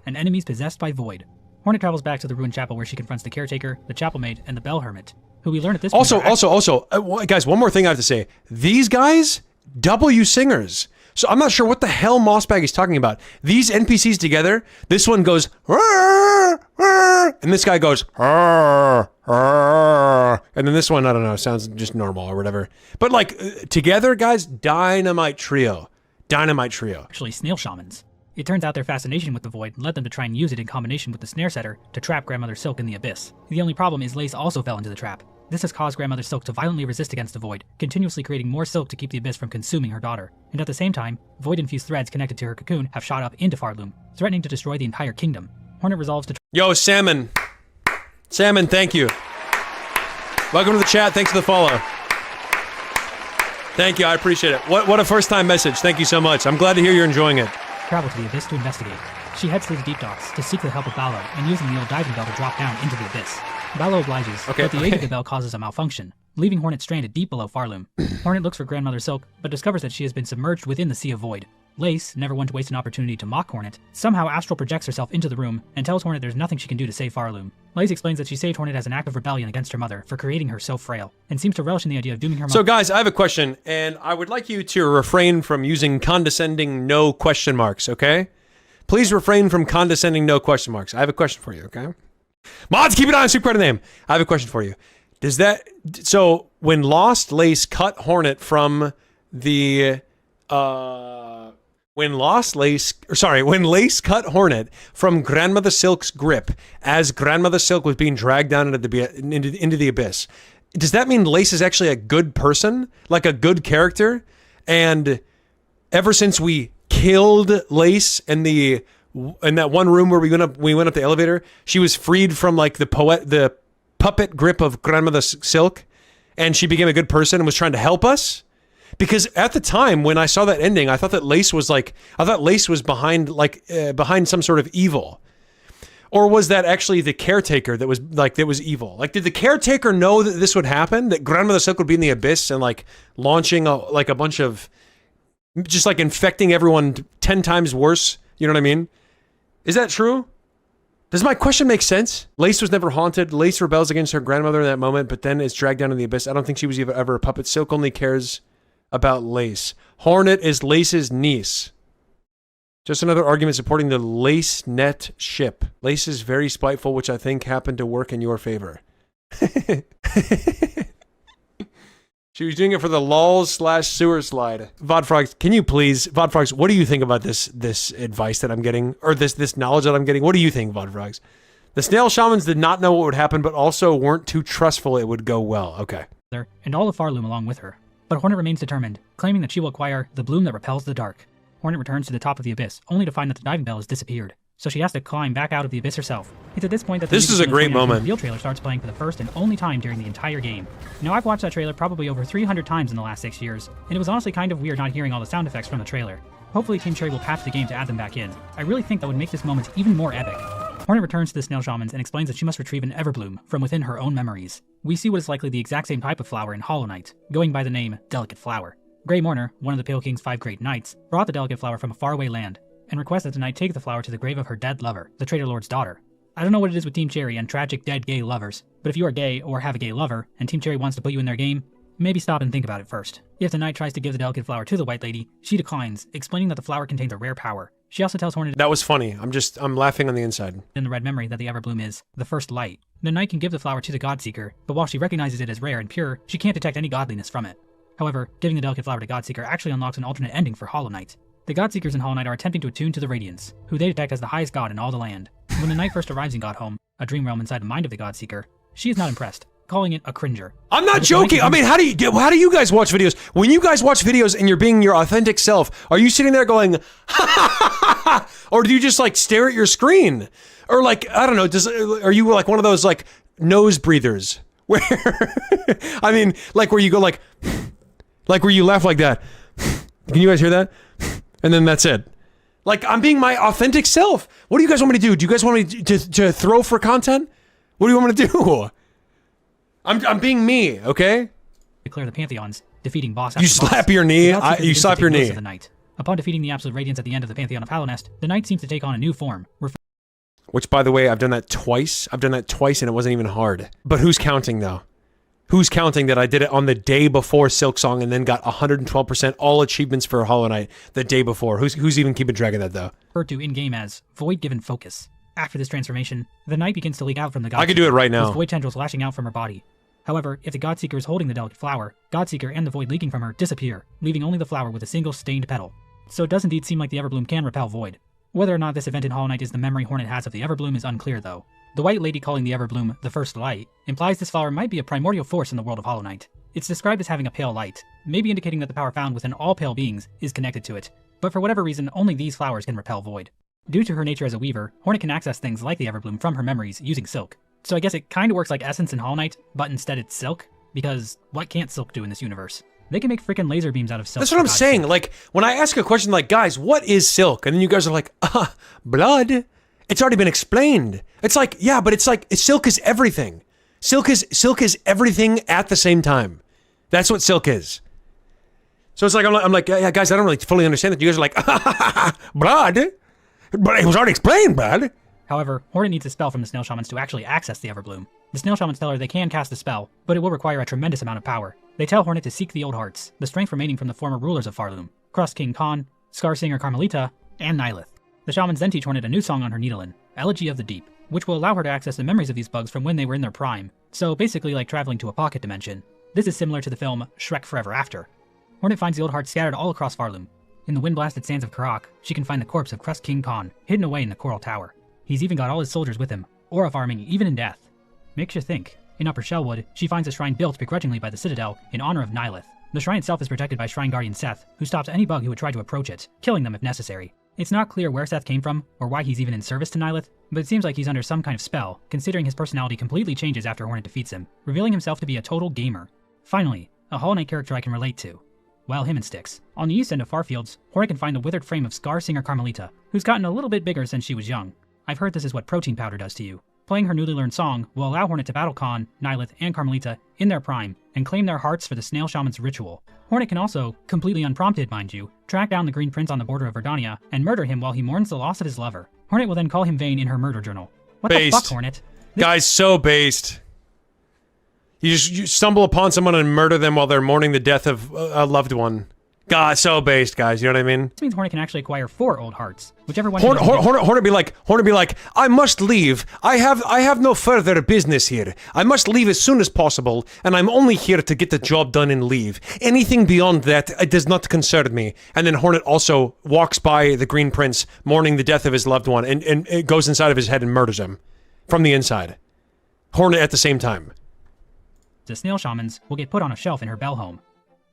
An enemy's possessed by Void. Hornet travels back to the ruined chapel where she confronts the caretaker, the chapel maid, and the bell hermit, who we learn at this point. Also, guys, one more thing I have to say. These guys, W singers. So I'm not sure what the hell Mossbag is talking about. These NPCs together, this one goes, "Rrr, rrr," and this guy goes, "Rrr, rrr," and then this one, I don't know, sounds just normal or whatever. But like, together, guys, dynamite trio. Dynamite trio. Actually, snail shamans. It turns out their fascination with the Void led them to try and use it in combination with the snare setter to trap Grandmother Silk in the abyss. The only problem is Lace also fell into the trap. This has caused Grandmother Silk to violently resist against the Void, continuously creating more silk to keep the abyss from consuming her daughter. And at the same time, Void-infused threads connected to her cocoon have shot up into Farloom, threatening to destroy the entire kingdom. Hornet resolves to... Yo, Salmon. Salmon, thank you. Welcome to the chat. Thanks for the follow. Thank you. I appreciate it. What a first-time message. Thank you so much. I'm glad to hear you're enjoying it. Travel to the abyss to investigate. She heads to the deep docks to seek the help of Ballo and using the old diving bell to drop down into the abyss. Ballo obliges, but the aid of the bell causes a malfunction, leaving Hornet stranded deep below Farloom. Hornet looks for Grandmother Silk, but discovers that she has been submerged within the Sea of Void. Lace, never one to waste an opportunity to mock Hornet, somehow astral projects herself into the room and tells Hornet there's nothing she can do to save Farloom. Lace explains that she saved Hornet as an act of rebellion against her mother for creating her so frail, and seems to relish in the idea of dooming her mother. So guys, I have a question, and I would like you to refrain from using condescending no question marks, okay? Please refrain from condescending no question marks. I have a question for you, okay? Mods, keep it on, super credit name. I have a question for you. Does that... So, when Lost Lace cut Hornet from the... When Lace cut Hornet from Grandmother Silk's grip as Grandmother Silk was being dragged down into the abyss, does that mean Lace is actually a good person? Like a good character? And ever since we killed Lace in that one room where we went up the elevator, she was freed from like the puppet grip of Grandmother Silk, and she became a good person and was trying to help us. Because at the time when I saw that ending, I thought Lace was behind some sort of evil. Or was that actually the caretaker that was evil? Like, did the caretaker know that this would happen? That Grandmother Silk would be in the abyss and like launching a bunch of, just like infecting everyone 10 times worse? You know what I mean? Is that true? Does my question make sense? Lace was never haunted. Lace rebels against her grandmother in that moment, but then is dragged down in the abyss. I don't think she was ever a puppet. Silk only cares about Lace. Hornet is Lace's niece. Just another argument supporting the Lace net ship. Lace is very spiteful, which I think happened to work in your favor. She was doing it for the lulz/sewer slide. Vodfrogs, can you please, Vodfrogs, what do you think about this advice that I'm getting, or this knowledge that I'm getting? What do you think, Vodfrogs? The snail shamans did not know what would happen, but also weren't too trustful it would go well. Okay. And all of Farloom along with her. But Hornet remains determined, claiming that she will acquire the bloom that repels the dark. Hornet returns to the top of the abyss, only to find that the diving bell has disappeared. So she has to climb back out of the abyss herself. It's at this point that this is a great moment. The reveal trailer starts playing for the first and only time during the entire game. Now, I've watched that trailer probably over 300 times in the last 6 years, and it was honestly kind of weird not hearing all the sound effects from the trailer. Hopefully Team Cherry will patch the game to add them back in. I really think that would make this moment even more epic. Hornet returns to the snail shamans and explains that she must retrieve an Everbloom from within her own memories. We see what is likely the exact same type of flower in Hollow Knight, going by the name Delicate Flower. Grey Mourner, one of the Pale King's 5 great knights, brought the delicate flower from a faraway land, and requests that the knight take the flower to the grave of her dead lover, the Traitor Lord's daughter. I don't know what it is with Team Cherry and tragic dead gay lovers, but if you are gay or have a gay lover, and Team Cherry wants to put you in their game, maybe stop and think about it first. If the knight tries to give the delicate flower to the White Lady, she declines, explaining that the flower contains a rare power. She also tells Hornet that was funny. I'm laughing on the inside. In the red memory that the Everbloom is the first light. The knight can give the flower to the Godseeker, but while she recognizes it as rare and pure, she can't detect any godliness from it. However, giving the delicate flower to Godseeker actually unlocks an alternate ending for Hollow Knight. The Godseekers in Hollow Knight are attempting to attune to the Radiance, who they detect as the highest god in all the land. When the knight first arrives in Godhome, a dream realm inside the mind of the Godseeker, she is not impressed, calling it a cringer. I'm not joking. I mean, how do you guys watch videos? When you guys watch videos and you're being your authentic self, are you sitting there going, ha ha ha ha, or do you just like stare at your screen? Or like, I don't know, are you like one of those like nose breathers where, I mean, like where you go like where you laugh like that. Can you guys hear that? And then that's it. Like, I'm being my authentic self. What do you guys want me to do? Do you guys want me to throw for content? What do you want me to do? I'm being me, okay? Declare the Pantheons, defeating boss You slap your knee. You slap your knee. The night. Upon defeating the Absolute Radiance at the end of the Pantheon of Hallownest, the night seems to take on a new form. Which, by the way, I've done that twice. I've done that twice and it wasn't even hard. But who's counting, though? Who's counting that I did it on the day before Silksong and then got 112% all achievements for Hollow Knight the day before? Who's even keeping track of that, though? Referred to in-game as Void Given Focus. After this transformation, the night begins to leak out from the Godseeker. I could do it right now. With void tendrils lashing out from her body. However, if the Godseeker is holding the delicate flower, Godseeker and the void leaking from her disappear, leaving only the flower with a single stained petal. So it does indeed seem like the Everbloom can repel void. Whether or not this event in Hollow Knight is the memory Hornet has of the Everbloom is unclear, though. The White Lady calling the Everbloom the First Light implies this flower might be a primordial force in the world of Hollow Knight. It's described as having a pale light, maybe indicating that the power found within all pale beings is connected to it, but for whatever reason, only these flowers can repel void. Due to her nature as a weaver, Hornet can access things like the Everbloom from her memories using silk. So I guess it kinda works like Essence in Hollow Knight, but instead it's silk, because what can't silk do in this universe? They can make freaking laser beams out of silk. That's what I'm saying. Like, when I ask a question like, guys, what is silk? And then you guys are like, blood? It's already been explained. It's like, yeah, but it's like, silk is everything. Silk is everything at the same time. That's what silk is. So it's like, I'm like, yeah, guys, I don't really fully understand that. You guys are like, blood? But it was already explained, blood. However, Hornet needs a spell from the Snail Shamans to actually access the Everbloom. The Snail Shamans tell her they can cast the spell, but it will require a tremendous amount of power. They tell Hornet to seek the Old Hearts, the strength remaining from the former rulers of Farloom, Crust King Khan, Scar Singer Carmelita, and Nihilith. The Shamans then teach Hornet a new song on her Needlin, Elegy of the Deep, which will allow her to access the memories of these bugs from when they were in their prime, so basically like traveling to a pocket dimension. This is similar to the film Shrek Forever After. Hornet finds the Old Hearts scattered all across Farloom. In the wind-blasted sands of Karak, she can find the corpse of Crust King Khan, hidden away in the Coral Tower. He's even got all his soldiers with him, aura farming even in death. Makes you think. In Upper Shellwood, she finds a shrine built begrudgingly by the Citadel in honor of Nihilith. The shrine itself is protected by Shrine Guardian Seth, who stops any bug who would try to approach it, killing them if necessary. It's not clear where Seth came from, or why he's even in service to Nihilith, but it seems like he's under some kind of spell, considering his personality completely changes after Hornet defeats him, revealing himself to be a total gamer. Finally, a Hollow Knight character I can relate to. Well, him and Styx. On the east end of Farfields, Hornet can find the withered frame of Scar Singer Carmelita, who's gotten a little bit bigger since she was young. I've heard this is what protein powder does to you. Playing her newly learned song will allow Hornet to battle Khan, Nihilith, and Carmelita in their prime, and claim their hearts for the Snail Shaman's ritual. Hornet can also, completely unprompted mind you, track down the Green Prince on the border of Verdania and murder him while he mourns the loss of his lover. Hornet will then call him vain in her murder journal. What the fuck, Hornet? Guys, so based. You stumble upon someone and murder them while they're mourning the death of a loved one. God, so based, guys. You know what I mean? This means Hornet can actually acquire 4 old hearts, whichever one. Hornet be like, I must leave. I have no further business here. I must leave as soon as possible, and I'm only here to get the job done and leave. Anything beyond that, it does not concern me. And then Hornet also walks by the Green Prince, mourning the death of his loved one, and it goes inside of his head and murders him from the inside. Hornet at the same time. The Snail Shamans will get put on a shelf in her Bell home.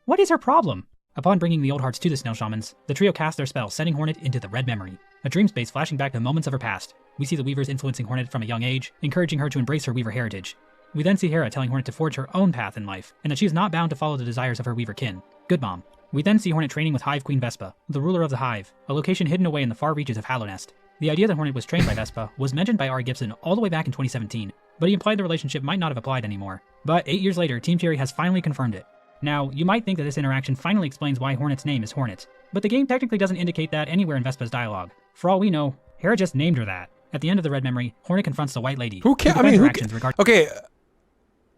What is her problem? Upon bringing the Old Hearts to the Snail Shamans, the trio cast their spell, sending Hornet into the Red Memory, a dream space flashing back the moments of her past. We see the Weavers influencing Hornet from a young age, encouraging her to embrace her Weaver heritage. We then see Hera telling Hornet to forge her own path in life, and that she is not bound to follow the desires of her Weaver kin. Good mom. We then see Hornet training with Hive Queen Vespa, the ruler of the Hive, a location hidden away in the far reaches of Hallownest. The idea that Hornet was trained by Vespa was mentioned by Ari Gibson all the way back in 2017, but he implied the relationship might not have applied anymore. But 8 years later, Team Cherry has finally confirmed it. Now, you might think that this interaction finally explains why Hornet's name is Hornet, but the game technically doesn't indicate that anywhere in Vespa's dialogue. For all we know, Hera just named her that. At the end of the Red Memory, Hornet confronts the White Lady. Who cares? I mean, okay,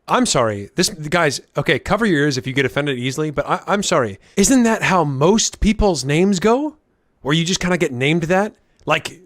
I'm sorry. Guys, okay, cover your ears if you get offended easily, but I'm sorry. Isn't that how most people's names go? Where you just kind of get named that? Like,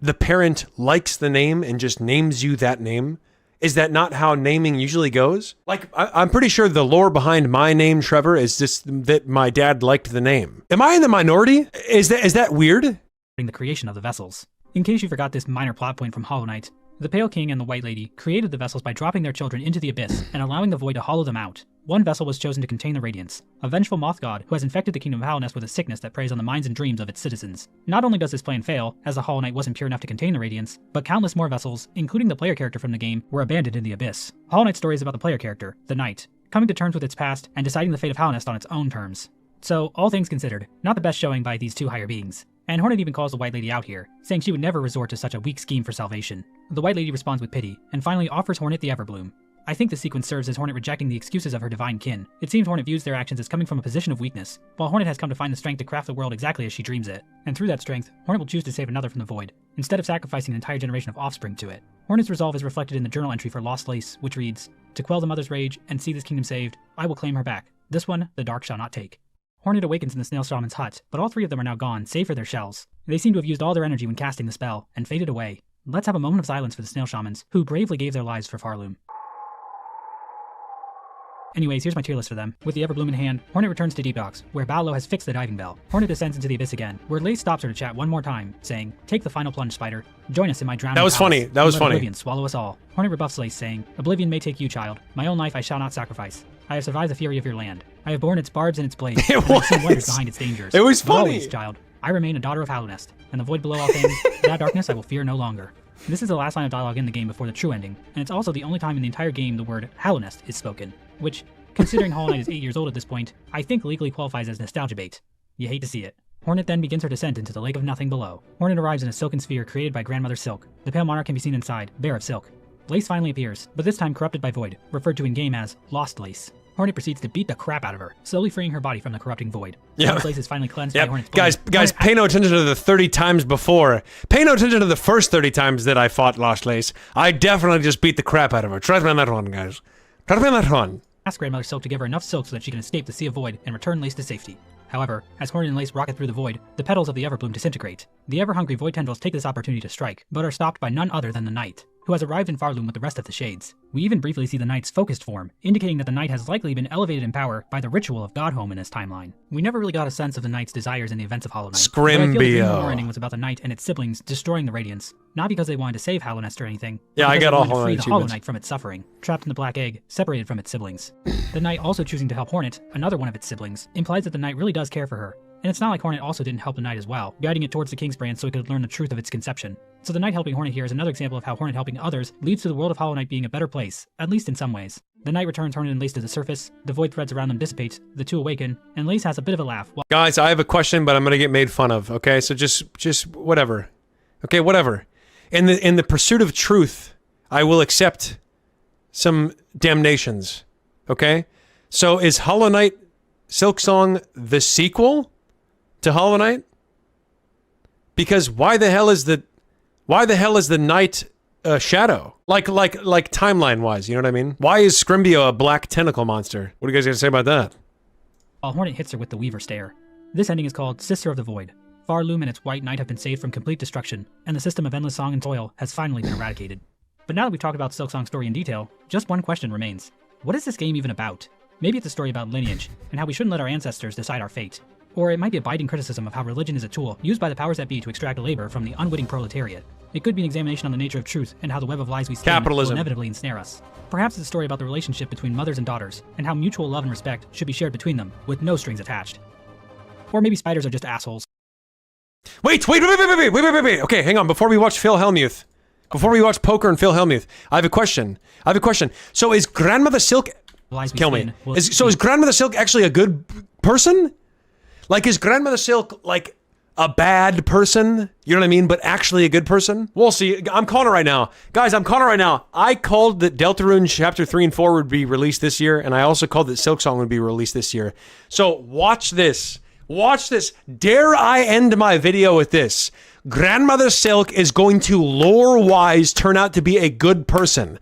the parent likes the name and just names you that name? Is that not how naming usually goes? Like, I'm pretty sure the lore behind my name, Trevor, is just that my dad liked the name. Am I in the minority? Is that weird? The creation of the vessels. In case you forgot this minor plot point from Hollow Knight, The Pale King and the White Lady created the vessels by dropping their children into the abyss and allowing the void to hollow them out. One vessel was chosen to contain the Radiance, a vengeful moth god who has infected the kingdom of Hallownest with a sickness that preys on the minds and dreams of its citizens. Not only does this plan fail, as the Hollow Knight wasn't pure enough to contain the Radiance, but countless more vessels, including the player character from the game, were abandoned in the abyss. Hollow Knight's story is about the player character, the Knight, coming to terms with its past and deciding the fate of Hallownest on its own terms. So, all things considered, not the best showing by these two higher beings. And Hornet even calls the White Lady out here, saying she would never resort to such a weak scheme for salvation. The White Lady responds with pity, and finally offers Hornet the Everbloom. I think the sequence serves as Hornet rejecting the excuses of her divine kin. It seems Hornet views their actions as coming from a position of weakness, while Hornet has come to find the strength to craft the world exactly as she dreams it. And through that strength, Hornet will choose to save another from the void, instead of sacrificing an entire generation of offspring to it. Hornet's resolve is reflected in the journal entry for Lost Lace, which reads, "To quell the mother's rage and see this kingdom saved, I will claim her back. This one, the dark shall not take." Hornet awakens in the Snail Shaman's hut, but all three of them are now gone, save for their shells. They seem to have used all their energy when casting the spell, and faded away. Let's have a moment of silence for the Snail Shamans, who bravely gave their lives for Farloom. Anyways, here's my tier list for them. With the Everbloom in hand, Hornet returns to Deep Docks, where Ballo has fixed the diving bell. Hornet descends into the abyss again, where Lace stops her to chat one more time, saying, "Take the final plunge, Spider. Join us in my drowning That was palace, funny. That was and let funny. Oblivion swallow us all." Hornet rebuffs Lace, saying, "Oblivion may take you, child. My own life I shall not sacrifice. I have survived the fury of your land. I have borne its barbs and its blades, It and I've seen wonders was. behind its dangers. It was But funny. always, child, I remain a daughter of Hallownest, and the void below all things, that darkness I will fear no longer." This is the last line of dialogue in the game before the true ending, and it's also the only time in the entire game the word Hallownest is spoken, which, considering Hollow Knight is 8 years old at this point, I think legally qualifies as nostalgia bait. You hate to see it. Hornet then begins her descent into the Lake of Nothing below. Hornet arrives in a silken sphere created by Grandmother Silk. The Pale Monarch can be seen inside, bare of silk. Lace finally appears, but this time corrupted by void, referred to in-game as Lost Lace. Hornet proceeds to beat the crap out of her, slowly freeing her body from the corrupting void. Yeah. Lost Lace is finally cleansed by Yep. Hornet's Guys, blade. guys, pay no attention to the 30 times before. Pay no attention to the first 30 times that I fought Lost Lace. I definitely just beat the crap out of her. Trust me on that one, guys. Trust me on that one. Asks Grandmother Silk to give her enough silk so that she can escape the Sea of Void and return Lace to safety. However, as Hornet and Lace rocket through the void, the petals of the Everbloom disintegrate. The ever-hungry void tendrils take this opportunity to strike, but are stopped by none other than the Knight, who has arrived in Farloom with the rest of the Shades. We even briefly see the Knight's focused form, indicating that the Knight has likely been elevated in power by the ritual of Godhome in this timeline. We never really got a sense of the Knight's desires in the events of Hollow Knight. But I feel the Dream Scrimbio. War ending was about the Knight and its siblings destroying the Radiance, not because they wanted to save Hallownest or anything. but Yeah, I because got they all wanted to Hollow free Knight the Hollow achievements. Knight from its suffering, trapped in the Black Egg, separated from its siblings. The Knight also choosing to help Hornet, another one of its siblings, implies that the Knight really does care for her. And it's not like Hornet also didn't help the Knight as well, guiding it towards the King's brand so it could learn the truth of its conception. So the Knight helping Hornet here is another example of how Hornet helping others leads to the world of Hollow Knight being a better place, at least in some ways. The Knight returns Hornet and Lace to the surface, the void threads around them dissipate, the two awaken, and Lace has a bit of a laugh. While Guys, I have a question, but I'm gonna get made fun of. Okay, so just whatever. Okay, whatever. In the pursuit of truth, I will accept some damnations. Okay, so is Hollow Knight Silksong the sequel to Hollow Knight? Because why the hell is the Knight Shadow? Like timeline wise, you know what I mean? Why is Scrimbio a black tentacle monster? What do you guys got to say about that? Hornet hits her with the Weaver Stare. This ending is called Sister of the Void. Farloom and its White Knight have been saved from complete destruction, and the system of endless song and toil has finally been eradicated. But now that we've talked about Silksong's story in detail, just one question remains. What is this game even about? Maybe it's a story about lineage, and how we shouldn't let our ancestors decide our fate. Or it might be a biting criticism of how religion is a tool used by the powers that be to extract labor from the unwitting proletariat. It could be an examination on the nature of truth and how the web of lies we spin will Capitalism. inevitably ensnare us. Perhaps it's a story about the relationship between mothers and daughters, and how mutual love and respect should be shared between them, with no strings attached. Or maybe spiders are just assholes. Wait. Okay, hang on. Before we watch Phil Hellmuth, before we watch Poker and Phil Hellmuth, I have a question. So is Grandmother Silk... Lies we Kill spin me. will Is Grandmother Silk actually a good person? Like, is Grandmother Silk, like, a bad person? You know what I mean? But actually a good person? We'll see. I'm calling it right now. Guys, I'm calling it right now. I called that Deltarune Chapter 3 and 4 would be released this year, and I also called that Silksong would be released this year. So, watch this. Watch this. Dare I end my video with this? Grandmother Silk is going to, lore-wise, turn out to be a good person.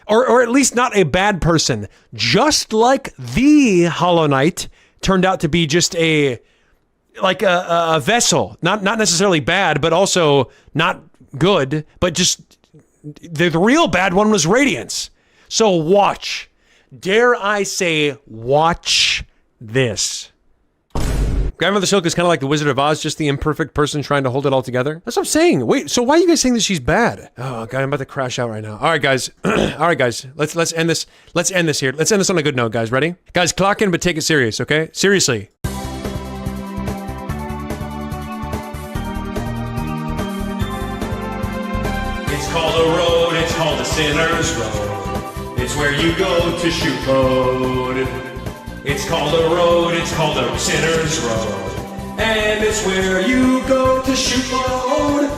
Or at least not a bad person. Just like the Hollow Knight turned out to be just a vessel. Not necessarily bad, but also not good. But just the real bad one was Radiance. So watch. Dare I say, watch this. Grandmother Silk is kind of like the Wizard of Oz, just the imperfect person trying to hold it all together. That's what I'm saying. Wait, so why are you guys saying that she's bad? Oh god, I'm about to crash out right now. All right, guys. All right, guys. Let's end this. Let's end this here. Let's end this on a good note, guys. Ready? Guys, clock in, but take it serious, okay? Seriously. It's called a road. It's called a sinner's road. It's where you go to shoot code. It's called a road, it's called a sinner's road. And it's where you go to shoot code.